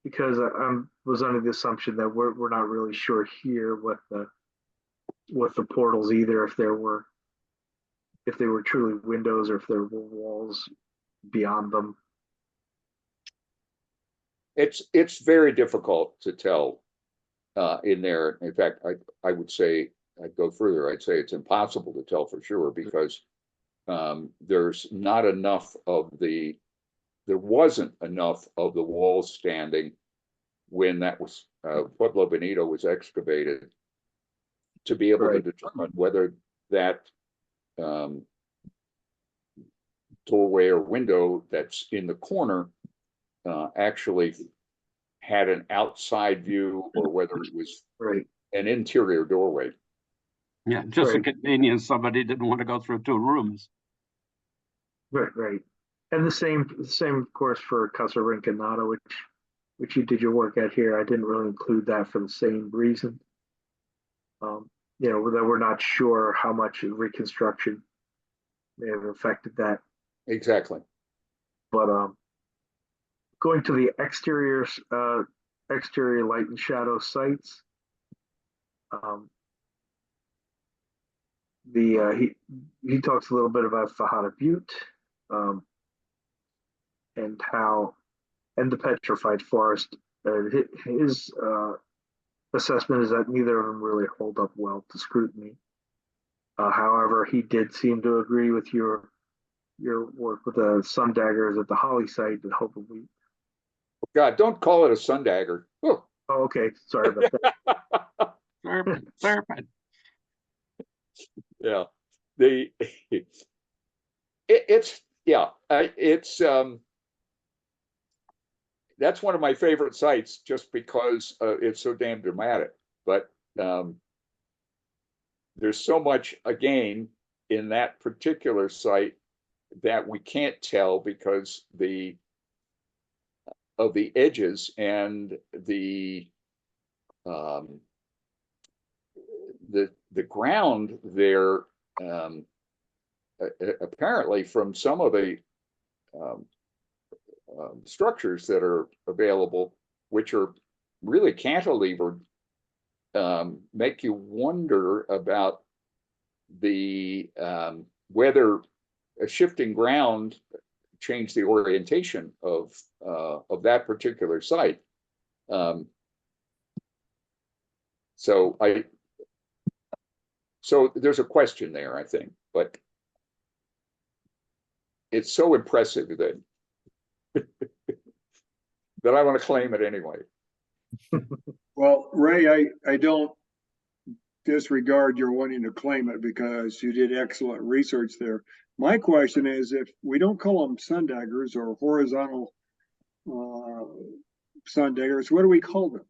because I was under the assumption that we're not really sure here what the portals either, if they were truly windows or if there were walls beyond them. It's very difficult to tell in there. In fact, I would say, I'd go further. I'd say it's impossible to tell for sure, because there's not enough of there wasn't enough of the walls standing when that was Pueblo Bonito was excavated to be able to determine whether that doorway or window that's in the corner actually had an outside view or whether it was an interior doorway. Yeah, just a convenience. Somebody didn't want to go through two rooms. Right. And the same, of course, for Casa Rinconada, which you did your work at here. I didn't really include that for the same reason. That we're not sure how much reconstruction may have affected that. Exactly. But going to the exterior light and shadow sites, he talks a little bit about Fajada Butte, and the petrified forest. His assessment is that neither of them really hold up well to scrutiny. However, he did seem to agree with your work with the sun daggers at the Holly site at Hope of Wheat. God, don't call it a sun dagger. Oh, okay. Sorry about that. Serpent. Yeah. That's one of my favorite sites just because it's so damn dramatic. But there's so much, again, in that particular site that we can't tell because of the edges and the ground there. Apparently, from some of the structures that are available, which are really cantilevered, make you wonder about the whether a shifting ground changed the orientation of that particular site. So there's a question there, I think, but it's so impressive that that I want to claim it anyway. Well, Ray, I don't disregard your wanting to claim it because you did excellent research there. My question is, if we don't call them sun daggers or horizontal sun daggers, what do we call them?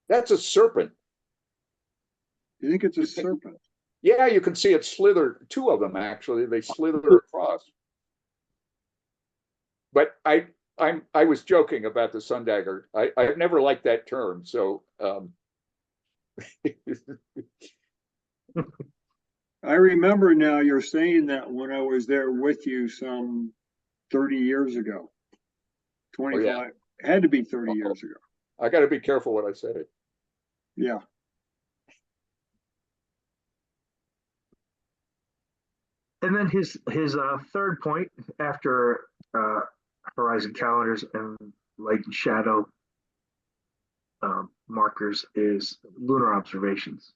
That's a serpent. You think it's a serpent? Yeah, you can see it slither. Two of them actually. They slither across. But I was joking about the sun dagger. I've never liked that term. So I remember now you're saying that when I was there with you some 30 years ago. 25. yeah. It had to be 30 years ago. I got to be careful what I say. Yeah. And then his third point after horizon calendars and light and shadow markers is lunar observations.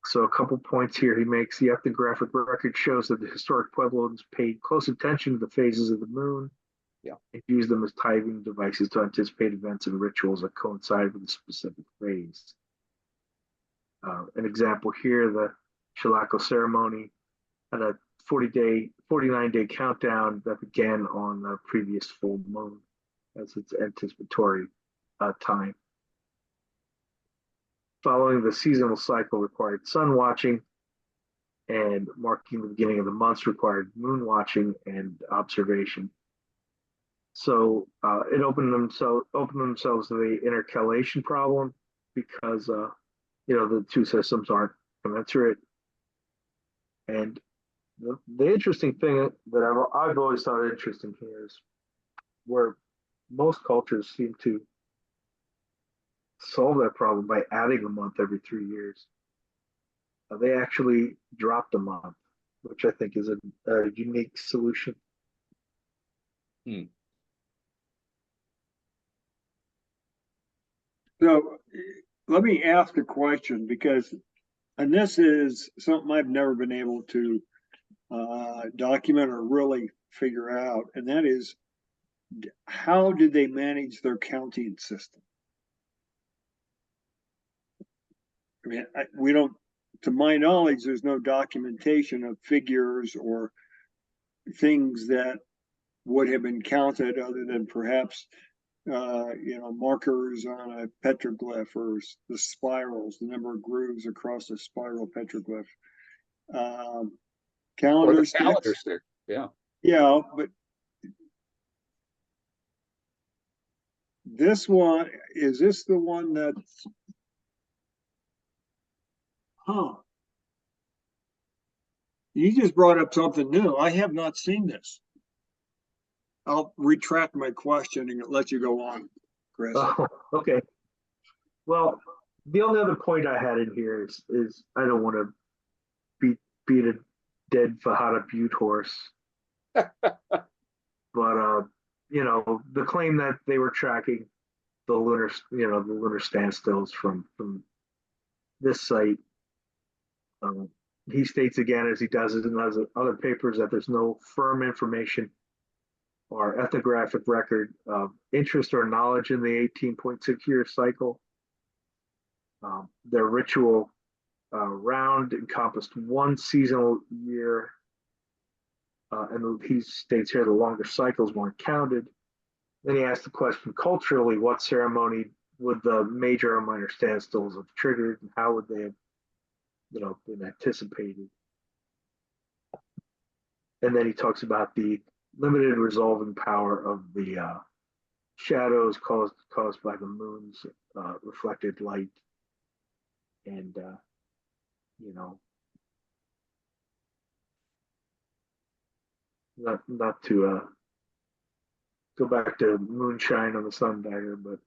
So a couple points here he makes. The ethnographic record shows that the historic Puebloans paid close attention to the phases of the moon. Yeah. And used them as timing devices to anticipate events and rituals that coincide with a specific phase. An example here, the Chilako ceremony had a 49-day countdown that began on the previous full moon as its anticipatory time. Following the seasonal cycle required sun watching, and marking the beginning of the months required moon watching and observation. So it opened themselves to the intercalation problem because the two systems aren't commensurate. And the interesting thing that I've always thought interesting here is where most cultures seem to solve that problem by adding a month every 3 years. They actually dropped a month, which I think is a unique solution. So let me ask a question because, and this is something I've never been able to document or really figure out, and that is, how did they manage their counting system? I mean, we don't, to my knowledge, there's no documentation of figures or things that would have been counted other than perhaps markers on a petroglyph or the spirals, the number of grooves across a spiral petroglyph. Calendar sticks. Yeah. Yeah, but this one, is this the one that's, you just brought up something new. I have not seen this. I'll retract my question and let you go on, Chris. Oh, okay. Well, the only other point I had in here is I don't want to beat a dead Fajada Butte horse, but the claim that they were tracking the lunar standstills from this site. He states again, as he does it in other papers, that there's no firm information or ethnographic record of interest or knowledge in the 18.6-year cycle. Their ritual round encompassed one seasonal year, and he states here the longer cycles weren't counted. Then he asked the question, culturally, what ceremony would the major or minor standstills have triggered, and how would they have been anticipated? And then he talks about the limited resolving power of the shadows caused by the moon's reflected light, and not to go back to moonshine on the sundial, but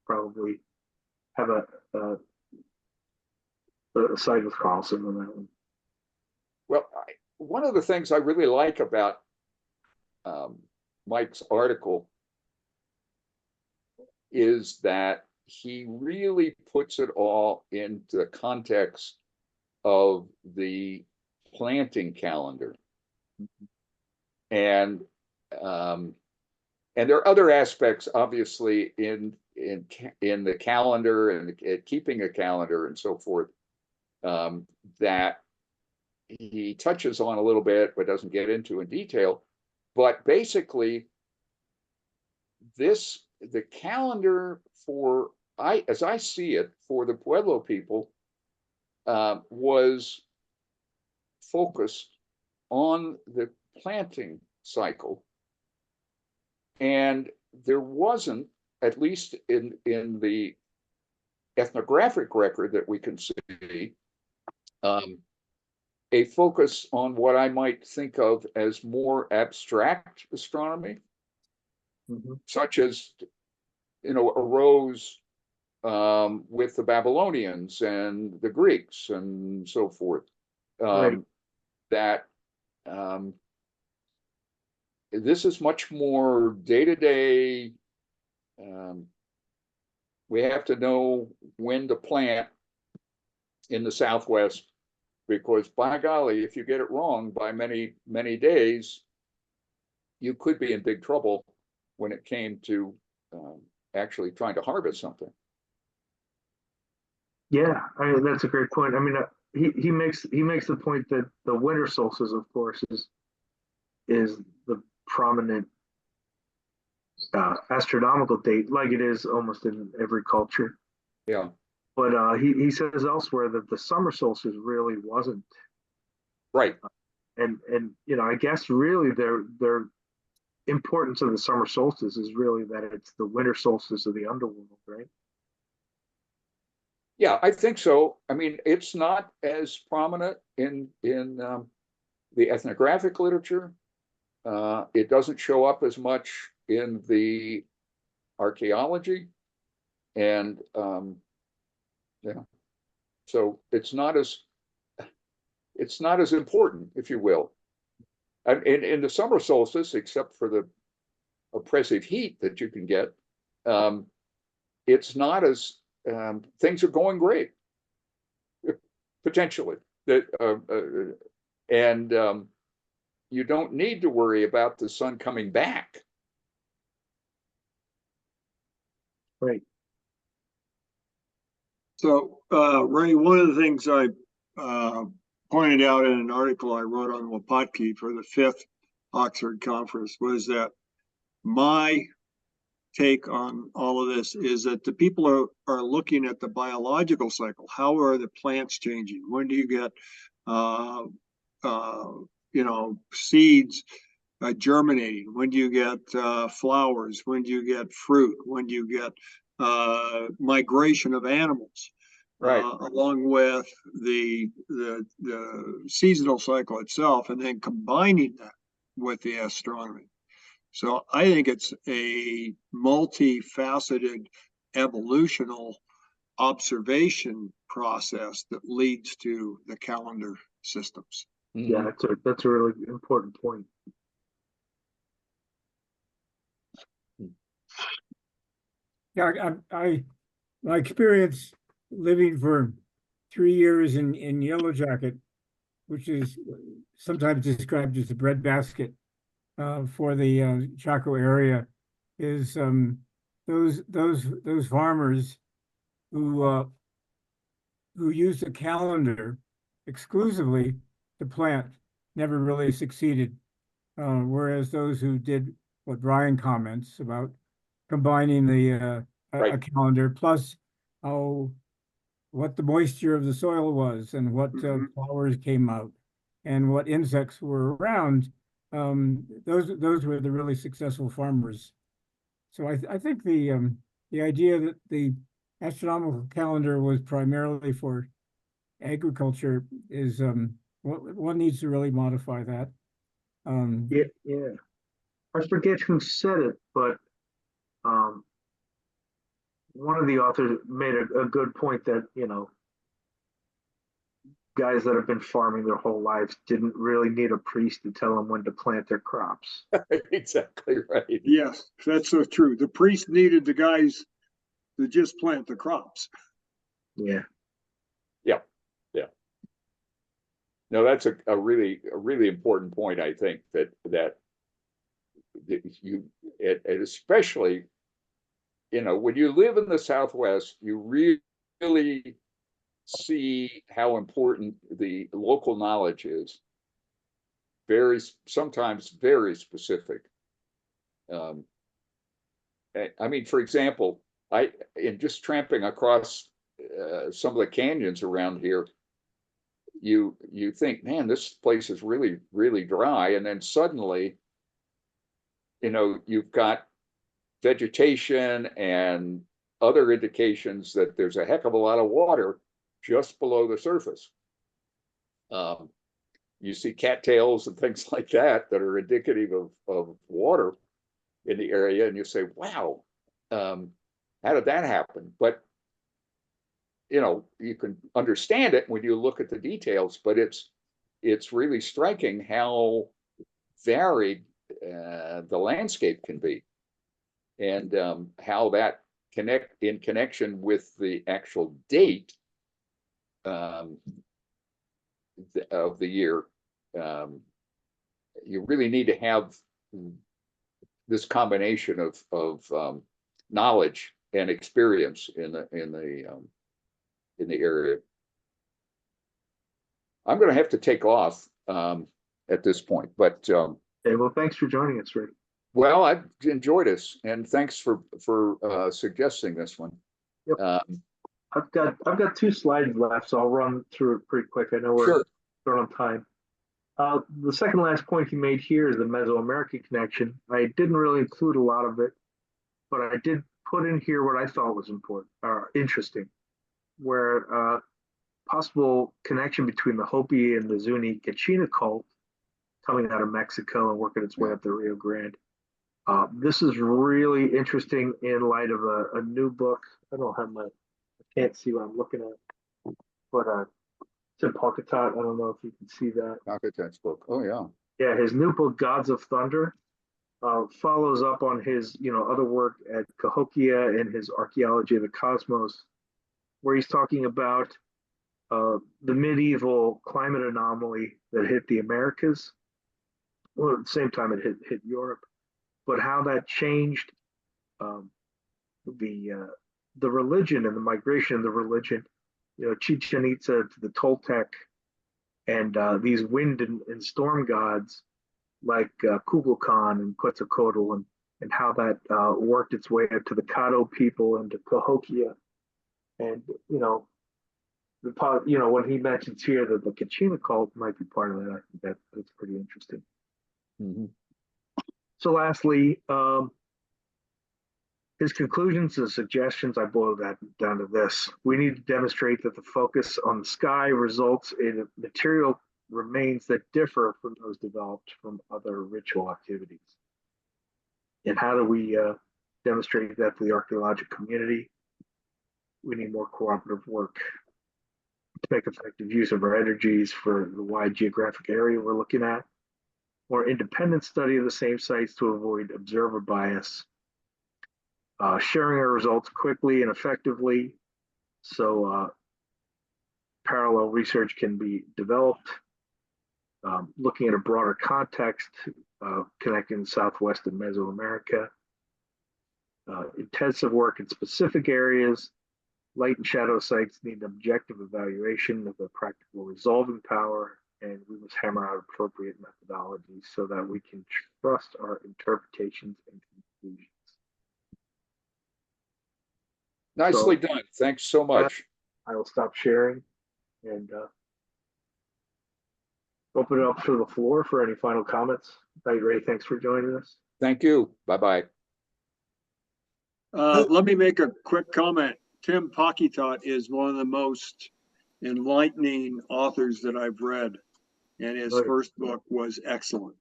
probably have a side with Carlson on that one. Well, one of the things I really like about Mike's article is that he really puts it all into the context of the planting calendar. And there are other aspects, obviously, in the calendar and keeping a calendar and so forth, that he touches on a little bit, but doesn't get into in detail. But basically, the calendar as I see it, for the Pueblo people, was focused on the planting cycle. And there wasn't, at least in the ethnographic record that we can see, a focus on what I might think of as more abstract astronomy, such as, arose with the Babylonians and the Greeks and so forth. Right. That this is much more day-to-day. We have to know when to plant in the Southwest, because by golly, if you get it wrong by many, many days, you could be in big trouble when it came to actually trying to harvest something. Yeah, that's a great point. I mean, he makes the point that the winter solstice, of course, is the prominent astronomical date, like it is almost in every culture. Yeah. But he says elsewhere that the summer solstice really wasn't. Right. And I guess really their importance of the summer solstice is really that it's the winter solstice of the underworld, right? Yeah, I think so. I mean, it's not as prominent in the ethnographic literature. It doesn't show up as much in the archaeology, and so it's not as important, if you will. In the summer solstice, except for the oppressive heat that you can get, it's not as things are going great, potentially. And you don't need to worry about the sun coming back. Right. So, Ray, one of the things I pointed out in an article I wrote on Wapatki for the 5th Oxford Conference was that my take on all of this is that the people are looking at the biological cycle. How are the plants changing? When do you get, seeds germinating? When do you get flowers? When do you get fruit? When do you get migration of animals? Right. Along with the seasonal cycle itself, and then combining that with the astronomy. So I think it's a multifaceted evolutional observation process that leads to the calendar systems. Yeah, that's a really important point. Yeah, my experience living for 3 years in Yellow Jacket, which is sometimes described as the breadbasket for the Chaco area, is those farmers who use the calendar exclusively to plant never really succeeded, whereas those who did what Brian comments about combining the Right. a calendar plus what the moisture of the soil was and what flowers came out and what insects were around, those were the really successful farmers. So I think the idea that the astronomical calendar was primarily for agriculture is one needs to really modify that. Yeah, yeah. I forget who said it, but um, one of the authors made a good point that, guys that have been farming their whole lives didn't really need a priest to tell them when to plant their crops. Exactly right. Yes, that's so true. The priest needed the guys to just plant the crops. Yeah. No, that's a really important point. I think that you and especially, when you live in the Southwest, you really see how important the local knowledge is. Sometimes very specific. I mean, for example, in just tramping across some of the canyons around here, you think, man, this place is really dry, and then suddenly, you've got vegetation and other indications that there's a heck of a lot of water just below the surface. You see cattails and things like that are indicative of water in the area, and you say, wow, how did that happen? But you can understand it when you look at the details, but it's really striking how varied the landscape can be, and how that in connection with the actual date of the year. You really need to have this combination of knowledge and experience in the area. I'm going to have to take off at this point, but Okay, well, thanks for joining us, Rick. well, I've enjoyed this, and thanks for suggesting this one. Yep. I've got 2 slides left, so I'll run through it pretty quick. I know we're Sure. short on time. The second last point he made here is the Mesoamerican connection. I didn't really include a lot of it, but I did put in here what I thought was important or interesting, where possible connection between the Hopi and the Zuni Kachina cult coming out of Mexico and working its way up the Rio Grande. This is really interesting in light of a new book. I can't see what I'm looking at, but Tim Palkatot. I don't know if you can see that. Palkatot's book. Oh yeah. Yeah, his new book, Gods of Thunder, follows up on his other work at Cahokia and his Archaeology of the Cosmos, where he's talking about the medieval climate anomaly that hit the Americas. Well, at the same time it hit Europe, but how that changed the religion and the migration of the religion. Chichen Itza to the Toltec, and these wind and storm gods like Kukulkan and Quetzalcoatl, and how that worked its way up to the Caddo people and to Cahokia. And when he mentions here that the Kachina cult might be part of that, I think that's pretty interesting. Mm-hmm. So lastly, his conclusions and suggestions, I boiled that down to this. We need to demonstrate that the focus on the sky results in material remains that differ from those developed from other ritual activities. And how do we demonstrate that to the archaeological community? We need more cooperative work to make effective use of our energies for the wide geographic area we're looking at. More independent study of the same sites to avoid observer bias. Sharing our results quickly and effectively so parallel research can be developed. Looking at a broader context, connecting the Southwest and Mesoamerica. Intensive work in specific areas. Light and shadow sites need objective evaluation of the practical resolving power, and we must hammer out appropriate methodologies so that we can trust our interpretations and conclusions. Nicely done. Thanks so much. I will stop sharing and open it up to the floor for any final comments. Ray, thanks for joining us. Thank you. Bye-bye. Let me make a quick comment. Tim Palkatot is one of the most enlightening authors that I've read. and his Right. first book was excellent.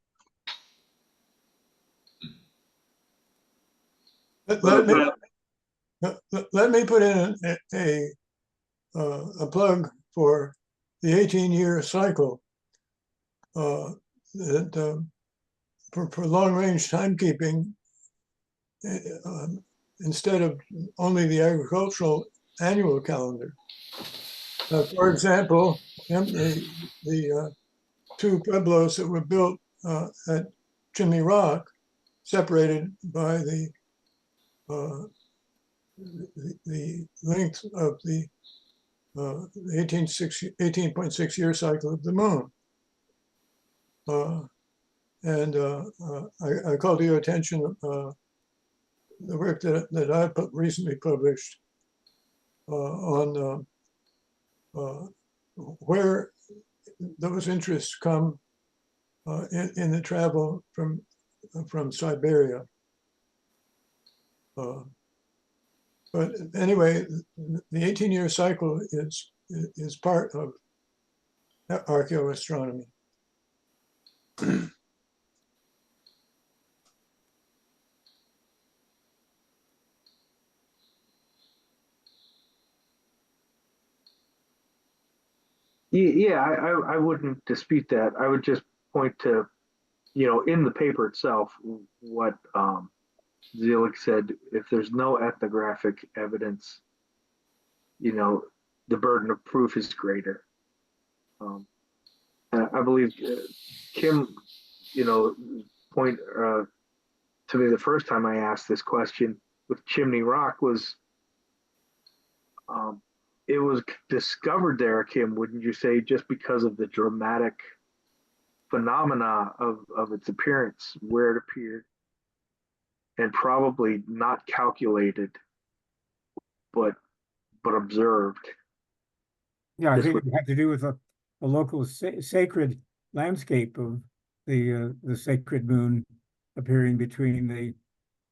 Let me put in a plug for the 18-year cycle that for long-range timekeeping, instead of only the agricultural annual calendar. For example, the two pueblos that were built at Chimney Rock, separated by the length of the 18.6 year cycle of the moon. I call to your attention the work that I recently published on where those interests come in the travel from Siberia. But anyway, the 18-year cycle is part of archaeoastronomy. Yeah, I wouldn't dispute that. I would just point to, in the paper itself, what Zeilik said, if there's no ethnographic evidence, the burden of proof is greater. I believe Kim, point to me the first time I asked this question with Chimney Rock was, it was discovered there, Kim, wouldn't you say, just because of the dramatic phenomena of its appearance, where it appeared, and probably not calculated, but observed. Yeah, I This think would- it had to do with the local sacred landscape of the sacred moon appearing between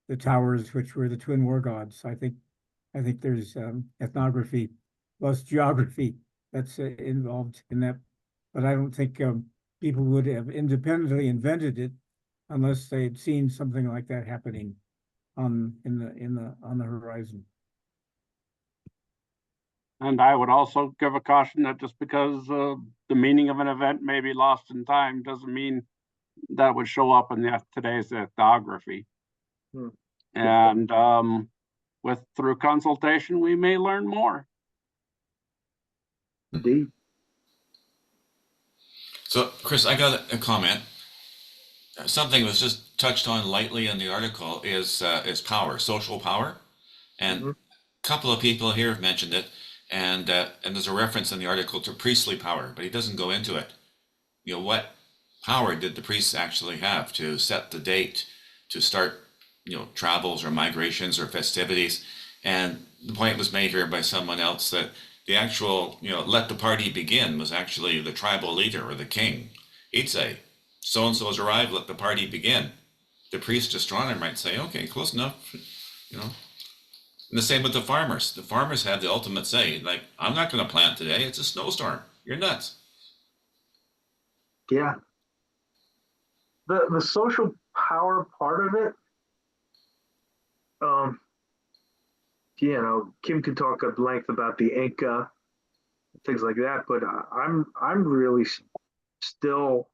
the towers, which were the twin war gods. I think there's ethnography plus geography that's involved in that, but I don't think people would have independently invented it unless they'd seen something like that happening on the horizon. And I would also give a caution that just because the meaning of an event may be lost in time doesn't mean that would show up in today's ethnography. Hmm. And through consultation, we may learn more. Indeed. So, Chris, I got a comment. Something was just touched on lightly in the article is power, social power, and a couple of people here have mentioned it, and there's a reference in the article to priestly power, but he doesn't go into it. What power did the priests actually have to set the date, to start, travels or migrations or festivities? And the point was made here by someone else that the actual, let the party begin was actually the tribal leader or the king. He'd say, so-and-so's arrived, let the party begin. The priest astronomer might say, okay, close enough, And the same with the farmers. The farmers have the ultimate say, like, I'm not going to plant today, it's a snowstorm. You're nuts. Yeah. The social power part of it, Kim could talk at length about the Inca, things like that, but I'm really still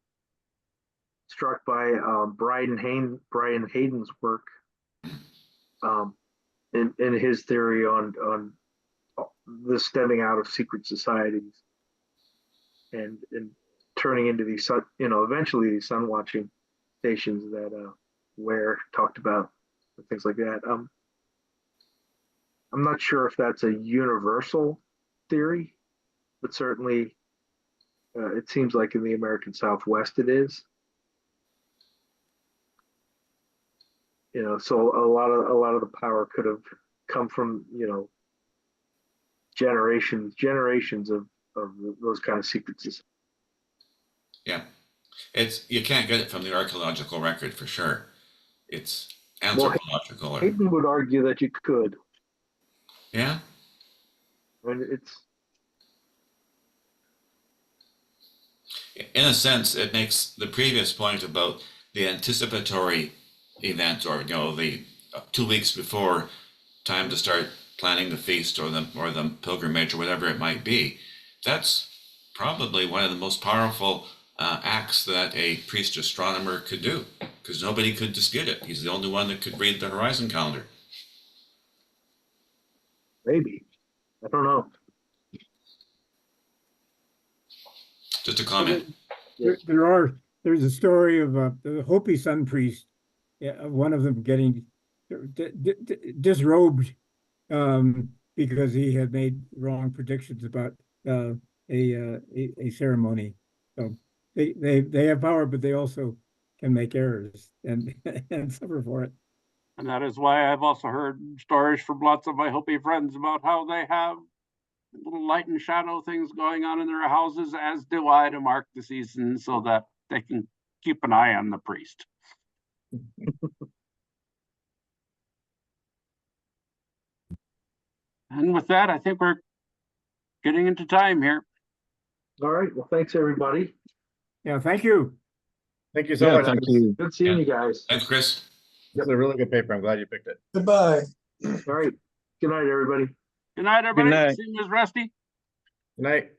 struck by Brian Hayden's work, in his theory on the stemming out of secret societies and turning into these eventually these sun watching stations that Ware talked about, things like that. I'm not sure if that's a universal theory, but certainly it seems like in the American Southwest it is. So a lot of the power could have come from generations of those kind of secrets. Yeah, you can't get it from the archaeological record for sure. It's anthropological. Well, Hayden would argue that you could. Yeah. I mean, in a sense, it makes the previous point about the anticipatory event, or the 2 weeks before, time to start planning the feast or the pilgrimage or whatever it might be. That's probably one of the most powerful acts that a priest astronomer could do, because nobody could dispute it. He's the only one that could read the horizon calendar. Maybe. I don't know. Just a comment. There's a story of the Hopi sun priest, of one of them getting disrobed because he had made wrong predictions about a ceremony. So they have power, but they also can make errors and and suffer for it. And that is why I've also heard stories from lots of my Hopi friends about how they have little light and shadow things going on in their houses, as do I, to mark the season so that they can keep an eye on the priest. And with that, I think we're getting into time here. All right. Well, thanks everybody. Yeah, thank you. Thank you so Yeah, much. thank you. Good seeing you guys. Thanks, Chris. This is a really good paper. I'm glad you picked it. Goodbye. All right. Good night, everybody. Good night, everybody. night. See you, Ms. Rusty. Good night.